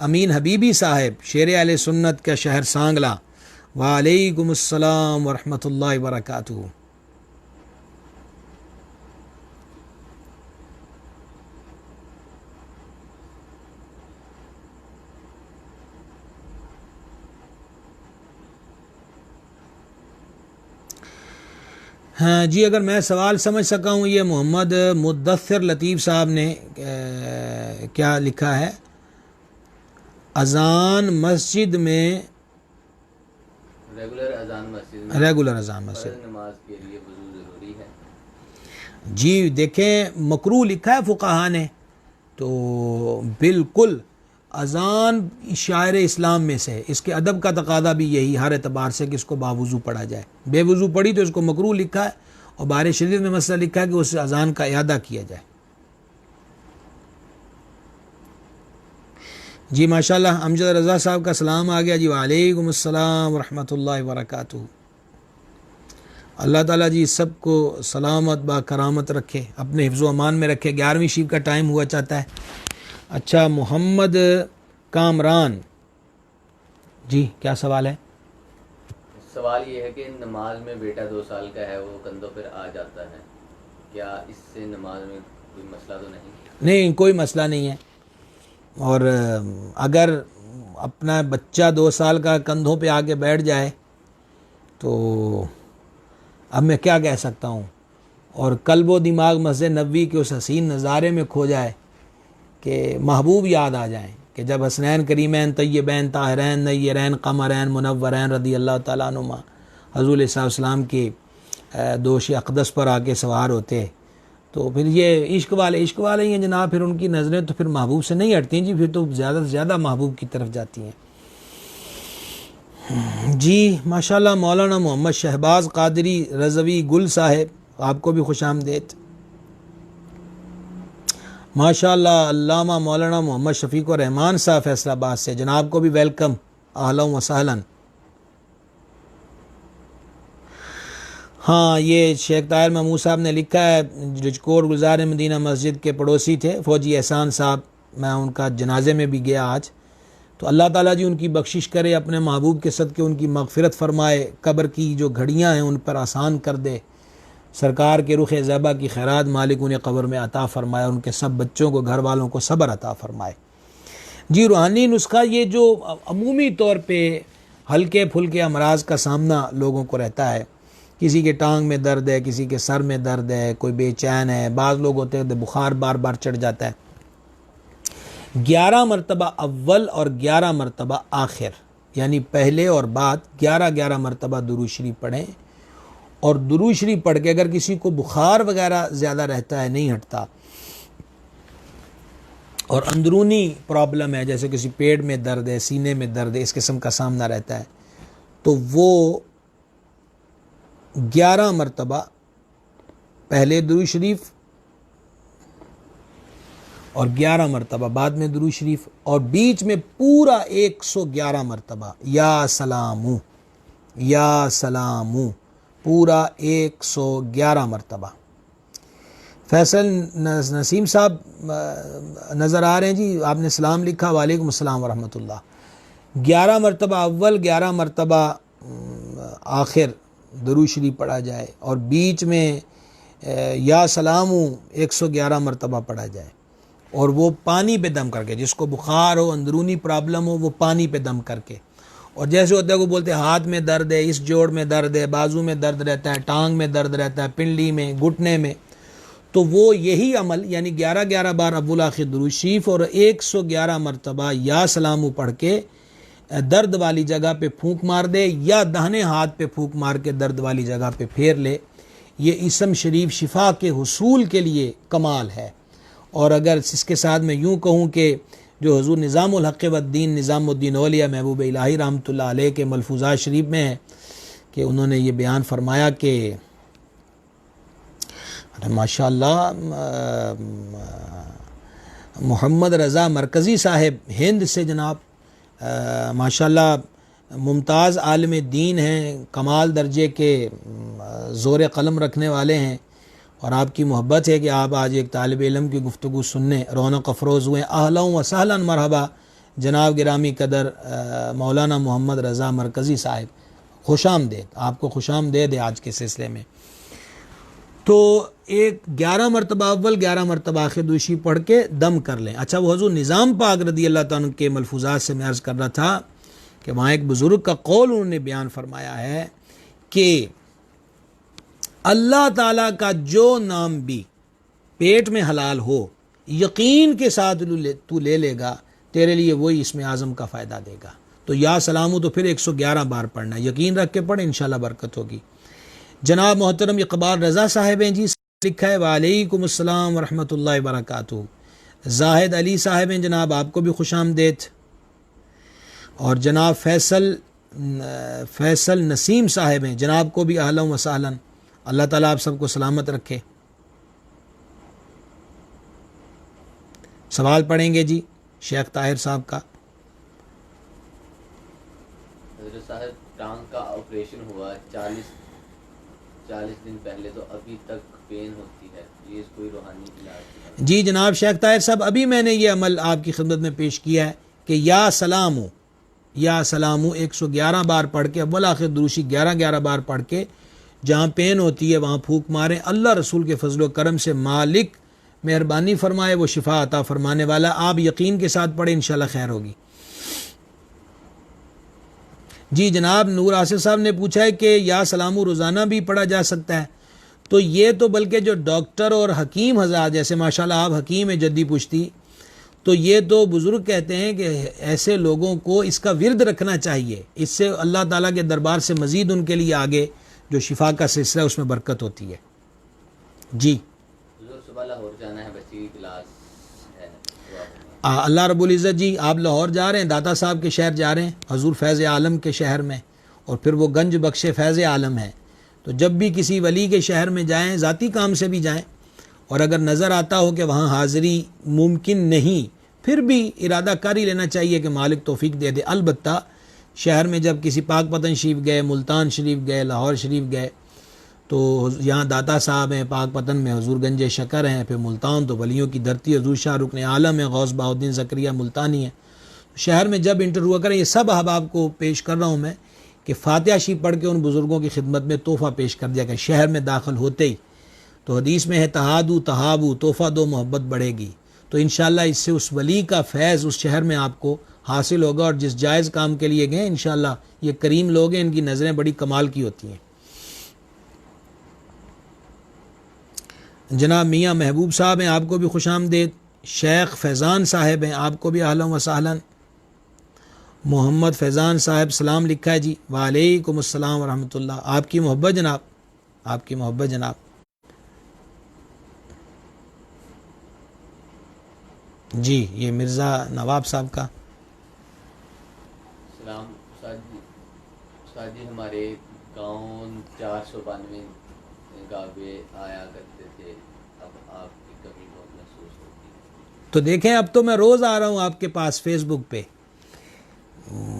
امین حبیبی صاحب شیر اہل سنت کا شہر سانگلہ، وعلیکم السلام ورحمۃ اللہ وبرکاتہ. ہاں جی، اگر میں سوال سمجھ سکا ہوں، یہ محمد مدثر لطیف صاحب نے کیا لکھا ہے؟ اذان مسجد میں ریگولر اذان مسجد نماز کے لیے وضو ضروری ہے. جی دیکھیں مکروہ لکھا ہے فقہا نے، تو بالکل اذان شاعر اسلام میں سے، اس کے ادب کا تقاضا بھی یہی ہر اعتبار سے کہ اس کو باوضو پڑھا جائے. بے وضو پڑھی تو اس کو مکروہ لکھا ہے، اور بار شریعت میں مسئلہ لکھا ہے کہ اس اذان کا اعادہ کیا جائے. جی ماشاءاللہ امجد رضا صاحب کا سلام آ گیا جی. وعلیکم السلام ورحمۃ اللہ وبرکاتہ. اللہ تعالیٰ جی سب کو سلامت با کرامت رکھے، اپنے حفظ و امان میں رکھے. 11ویں شیف کا ٹائم ہوا چاہتا ہے. اچھا محمد کامران جی، کیا سوال ہے؟ سوال یہ ہے کہ نماز میں بیٹا 2 سال کا ہے، وہ کندھوں پر آ جاتا ہے، کیا اس سے نماز میں کوئی مسئلہ تو نہیں؟ نہیں، کوئی مسئلہ نہیں ہے. اور اگر اپنا بچہ 2 سال کا کندھوں پہ آ کے بیٹھ جائے تو اب میں کیا کہہ سکتا ہوں. اور قلب و دماغ مسجد نبوی کے اس حسین نظارے میں کھو جائے کہ محبوب یاد آ جائیں، کہ جب حسنین کریمین طیبین طاہرین نیرین قمرین منورین رضی اللہ تعالیٰ عنہما حضور علیہ السلام کے دوش اقدس پر آ کے سوار ہوتے، تو پھر یہ عشق والے ہی ہیں جناب. پھر ان کی نظریں تو پھر محبوب سے نہیں ہٹتی جی، پھر تو زیادہ سے زیادہ محبوب کی طرف جاتی ہیں. جی ماشاءاللہ مولانا محمد شہباز قادری رضوی گل صاحب، آپ کو بھی خوش آمدید. ماشاءاللہ علامہ مولانا محمد شفیق الرحمان صاحب فیصل آباد سے، جناب کو بھی ویلکم، اہلا و سہلا. ہاں یہ شیخ طاہر محمود صاحب نے لکھا ہے، رجکوٹ گلزار مدینہ مسجد کے پڑوسی تھے فوجی احسان صاحب، میں ان کا جنازے میں بھی گیا آج. تو اللہ تعالیٰ جی ان کی بخشش کرے، اپنے محبوب کے صدقے ان کی مغفرت فرمائے، قبر کی جو گھڑیاں ہیں ان پر آسان کر دے. سرکار کے رخ زیبا کی خیرات مالک انہیں قبر میں عطا فرمائے، ان کے سب بچوں کو، گھر والوں کو صبر عطا فرمائے. جی روحانی نسخہ یہ جو عمومی طور پہ ہلکے پھلکے امراض کا سامنا لوگوں کو رہتا ہے کسی کے ٹانگ میں درد ہے، کسی کے سر میں درد ہے، کوئی بے چین ہے، بعض لوگ ہوتے ہیں بخار بار بار چڑھ جاتا ہے، 11 مرتبہ اول اور 11 مرتبہ آخر، یعنی پہلے اور بعد 11 مرتبہ درود شریف پڑھیں. اور درود شریف پڑھ کے اگر کسی کو بخار وغیرہ زیادہ رہتا ہے، نہیں ہٹتا، اور اندرونی پرابلم ہے جیسے کسی پیٹ میں درد ہے، سینے میں درد ہے، اس قسم کا سامنا رہتا ہے، تو وہ 11 مرتبہ پہلے درود شریف اور 11 مرتبہ بعد میں درود شریف، اور بیچ میں پورا 111 مرتبہ یا سلامو یا سلامو، پورا 111 مرتبہ. فیصل نسیم صاحب نظر آ رہے ہیں جی، آپ نے سلام لکھا، وعلیکم السلام ورحمۃ اللہ. 11 مرتبہ اول، 11 مرتبہ آخر درود شریف پڑھا جائے، اور بیچ میں یا سلامو 111 مرتبہ پڑھا جائے، اور وہ پانی پہ دم کر کے، جس کو بخار ہو، اندرونی پرابلم ہو، وہ پانی پہ دم کر کے. اور جیسے ہوتا ہے وہ بولتے ہیں ہاتھ میں درد ہے، اس جوڑ میں درد ہے، بازو میں درد رہتا ہے، ٹانگ میں درد رہتا ہے، پنڈلی میں، گھٹنے میں، تو وہ یہی عمل یعنی 11 بار اول آخر درود شریف اور 111 مرتبہ یا سلامو پڑھ کے درد والی جگہ پہ پھونک مار دے، یا دہنے ہاتھ پہ پھونک مار کے درد والی جگہ پہ پھیر لے. یہ اسم شریف شفا کے حصول کے لیے کمال ہے. اور اگر اس کے ساتھ میں یوں کہوں کہ جو حضور نظام الحق والدین نظام الدین اولیاء محبوب الہی رحمۃ اللہ علیہ کے ملفوظات شریف میں ہے کہ انہوں نے یہ بیان فرمایا کہ ماشاء اللہ محمد رضا مرکزی صاحب ہند سے جناب ماشاء اللہ ممتاز عالم دین ہیں، کمال درجے کے زور قلم رکھنے والے ہیں، اور آپ کی محبت ہے کہ آپ آج ایک طالب علم کی گفتگو سننے رونق افروز ہوئے. اہلا و سہلا مرحبا جناب گرامی قدر مولانا محمد رضا مرکزی صاحب، خوش آمدید، آپ کو خوش آمدید ہے آج کے سلسلے میں. تو 11 مرتبہ اول، 11 مرتبہ آخر درود شریف پڑھ کے دم کر لیں. اچھا، وہ حضور نظام پاک رضی اللہ تعالیٰ کے ملفوظات سے میں عرض کر رہا تھا کہ وہاں ایک بزرگ کا قول انہوں نے بیان فرمایا ہے کہ اللہ تعالیٰ کا جو نام بھی پیٹ میں حلال ہو، یقین کے ساتھ تو لے لے گا، تیرے لیے وہی اسم اعظم کا فائدہ دے گا. تو یا سلامو تو پھر 111 بار پڑھنا، یقین رکھ کے پڑھیں، انشاءاللہ برکت ہوگی. جناب محترم اقبال رضا صاحب ہیں جی، لکھا ہے وعلیکم السلام ورحمۃ اللہ وبرکاتہ. زاہد علی صاحب ہیں جناب، آپ کو بھی خوش آمدید. اور جناب فیصل نسیم صاحب ہیں جناب کو بھی اہلا و سہلا. اللہ تعالیٰ آپ سب کو سلامت رکھے. سوال پڑھیں گے جی شیخ طاہر صاحب کا. حضرت صاحب ٹانگ کا آپریشن ہوا 40 دن پہلے، تو ابھی تک پین ہوتی ہے، یہ کوئی روحانی علاج ہے؟ جی جناب شیخ طاہر صاحب، ابھی میں نے یہ عمل آپ کی خدمت میں پیش کیا ہے کہ یا سلامو 111 بار پڑھ کے اول آخر دروشی 11 بار پڑھ کے جہاں پین ہوتی ہے وہاں پھونک ماریں. اللہ رسول کے فضل و کرم سے مالک مہربانی فرمائے، وہ شفا عطا فرمانے والا. آپ یقین کے ساتھ پڑھیں، انشاءاللہ خیر ہوگی. جی جناب نور آصف صاحب نے پوچھا ہے کہ یا سلامو روزانہ بھی پڑھا جا سکتا ہے. تو یہ تو بلکہ جو ڈاکٹر اور حکیم حضرات، جیسے ماشاءاللہ آپ حکیم ہیں جدی پشتی، تو یہ تو بزرگ کہتے ہیں کہ ایسے لوگوں کو اس کا ورد رکھنا چاہیے. اس سے اللہ تعالیٰ کے دربار سے مزید ان کے لیے آگے جو شفا کا سلسلہ اس میں برکت ہوتی ہے. جی صبح لاہور جانا ہے، بچی کی کلاس ہے. اللہ رب العزت جی، آپ لاہور جا رہے ہیں، داتا صاحب کے شہر جا رہے ہیں، حضور فیض عالم کے شہر میں، اور پھر وہ گنج بخش فیض عالم ہے. تو جب بھی کسی ولی کے شہر میں جائیں، ذاتی کام سے بھی جائیں، اور اگر نظر آتا ہو کہ وہاں حاضری ممکن نہیں، پھر بھی ارادہ کر ہی لینا چاہیے کہ مالک توفیق دے دے. البتہ شہر میں جب کسی پاک پتن شریف گئے، ملتان شریف گئے، لاہور شریف گئے، تو یہاں داتا صاحب ہیں، پاک پتن میں حضور گنج شکر ہیں، پھر ملتان تو ولیوں کی دھرتی، حضور شاہ رکن عالم ہے، غوث بہاؤالدین زکریہ ملتانی ہیں. شہر میں جب انٹر ہوا کریں، یہ سب احباب کو پیش کر رہا ہوں میں کہ فاتحہ شریف پڑھ کے ان بزرگوں کی خدمت میں تحفہ پیش کر دیا کہ شہر میں داخل ہوتے ہی، تو حدیث میں ہے تہادو تہابو، تحفہ دو محبت بڑھے گی. تو انشاءاللہ اس سے اس ولی کا فیض اس شہر میں آپ کو حاصل ہوگا. اور جس جائز کام کے لیے گئے انشاءاللہ یہ کریم لوگ ہیں، ان کی نظریں بڑی کمال کی ہوتی ہیں. جناب میاں محبوب صاحب ہیں، آپ کو بھی خوش آمدید۔ شیخ فیضان صاحب ہیں، آپ کو بھی اہلا و سہلا۔ محمد فیضان صاحب سلام لکھا ہے جی، وعلیکم السلام ورحمۃ اللہ۔ آپ کی محبت جناب، آپ کی محبت جناب۔ جی یہ مرزا نواب صاحب کا سلام استاد جی۔ استاد جی ہمارے گاؤں 492 گاوے آیا کرتے تھے، اب آپ کی کمی بہت محسوس ہوتی ہے۔ تو دیکھیں اب تو میں روز آ رہا ہوں آپ کے پاس فیس بک پہ،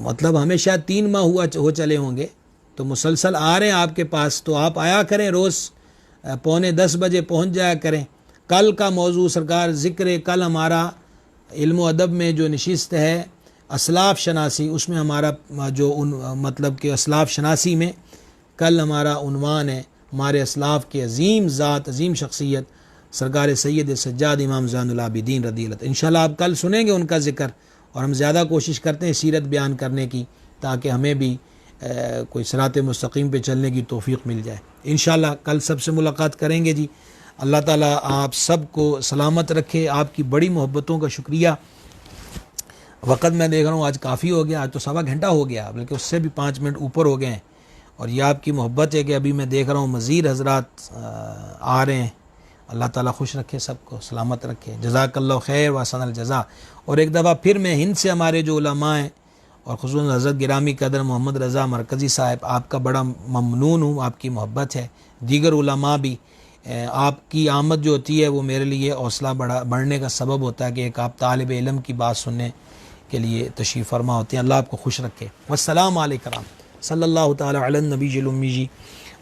مطلب ہمیں شاید 3 ماہ ہو چلے ہوں گے، تو مسلسل آ رہے ہیں آپ کے پاس، تو آپ آیا کریں روز 9:45 بجے پہنچ جایا کریں۔ کل کا موضوع سرکار ذکر ہے، کل ہمارا علم و ادب میں جو نشست ہے اسلاف شناسی، اس میں ہمارا جو مطلب کہ اسلاف شناسی میں کل ہمارا عنوان ہے ہمارے اسلاف کے عظیم ذات، عظیم شخصیت سرکار سید سجاد امام زین العابدین رضی اللہ عنہ۔ انشاءاللہ آپ کل سنیں گے ان کا ذکر، اور ہم زیادہ کوشش کرتے ہیں سیرت بیان کرنے کی تاکہ ہمیں بھی کوئی صراط مستقیم پہ چلنے کی توفیق مل جائے۔ انشاءاللہ کل سب سے ملاقات کریں گے جی۔ اللہ تعالیٰ آپ سب کو سلامت رکھے، آپ کی بڑی محبتوں کا شکریہ۔ وقت میں دیکھ رہا ہوں آج کافی ہو گیا، آج تو 1.25 گھنٹہ ہو گیا، بلکہ اس سے بھی 5 منٹ اوپر ہو گئے ہیں، اور یہ آپ کی محبت ہے کہ ابھی میں دیکھ رہا ہوں مزید حضرات آ رہے ہیں۔ اللہ تعالیٰ خوش رکھے، سب کو سلامت رکھے۔ جزاک اللہ خیر وحسن الجزا۔ اور ایک دفعہ پھر میں ہند سے ہمارے جو علماء ہیں، اور خصوصاً حضرت گرامی قدر محمد رضا مرکزی صاحب، آپ کا بڑا ممنون ہوں، آپ کی محبت ہے۔ دیگر علماء بھی، آپ کی آمد جو ہوتی ہے وہ میرے لیے حوصلہ بڑھنے کا سبب ہوتا ہے کہ ایک آپ طالب علم کی بات سننے کے لیے تشریف فرما ہوتے ہیں۔ اللہ آپ کو خوش رکھے۔ والسلام علیکم صلی اللہ تعالی علی النبی الامی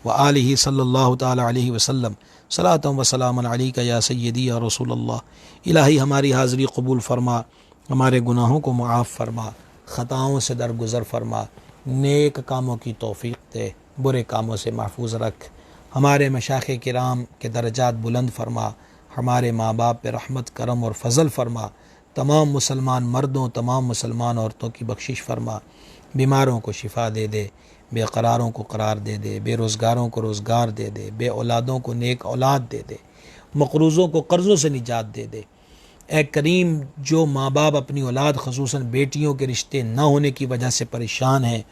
وآلہ صلی اللہ تعالی علیہ وسلم۔ صلاۃ و سلام علیک یا سیدی یا رسول اللہ۔ الہی ہماری حاضری قبول فرما، ہمارے گناہوں کو معاف فرما، خطاؤں سے درگزر فرما، نیک کاموں کی توفیق دے، برے کاموں سے محفوظ رکھ، ہمارے مشائخ کرام کے درجات بلند فرما، ہمارے ماں باپ پہ رحمت کرم اور فضل فرما، تمام مسلمان مردوں، تمام مسلمان عورتوں کی بخشش فرما، بیماروں کو شفا دے دے، بے قراروں کو قرار دے دے، بے روزگاروں کو روزگار دے دے، بے اولادوں کو نیک اولاد دے دے، مقروضوں کو قرضوں سے نجات دے دے۔ اے کریم، جو ماں باپ اپنی اولاد خصوصاً بیٹیوں کے رشتے نہ ہونے کی وجہ سے پریشان ہیں،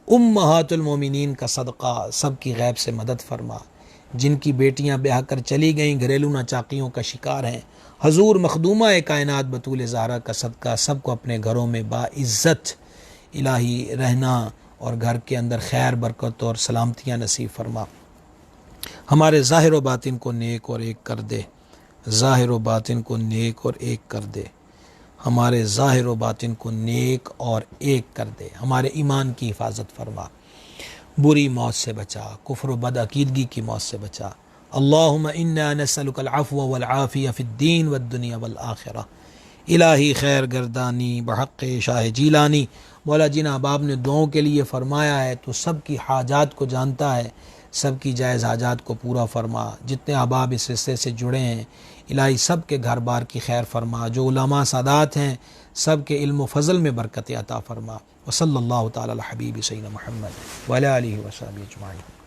امہات المومنین کا صدقہ سب کی غیب سے مدد فرما۔ جن کی بیٹیاں بیاہ کر چلی گئیں، گھریلو ناچاقیوں کا شکار ہیں، حضور مخدومہ کائنات بطول زہرا کا صدقہ سب کو اپنے گھروں میں باعزت الہی رہنا اور گھر کے اندر خیر برکت اور سلامتیاں نصیب فرما۔ ہمارے ظاہر و باطن کو نیک اور ایک کر دے، ظاہر و باطن کو نیک اور ایک کر دے، ہمارے ظاہر و باطن کو نیک اور ایک کر دے، ہمارے ایمان کی حفاظت فرما، بری موت سے بچا، کفر و بد عقیدگی کی موت سے بچا۔ اللہم انا نسألک العفو والعافیہ فی الدین والدنیا والآخرہ۔ الہی خیر گردانی بحق شاہ جیلانی، مولا جن احباب نے دعاؤں کے لیے فرمایا ہے تو سب کی حاجات کو جانتا ہے، سب کی جائز حاجات کو پورا فرما۔ جتنے احباب اس رشتے سے جڑے ہیں الہی سب کے گھر بار کی خیر فرما، جو علماء سادات ہیں سب کے علم و فضل میں برکت عطا فرما۔ وصلی اللہ تعالی علی حبیب سیدنا محمد وعلی آلہ وصحبہ اجمعین۔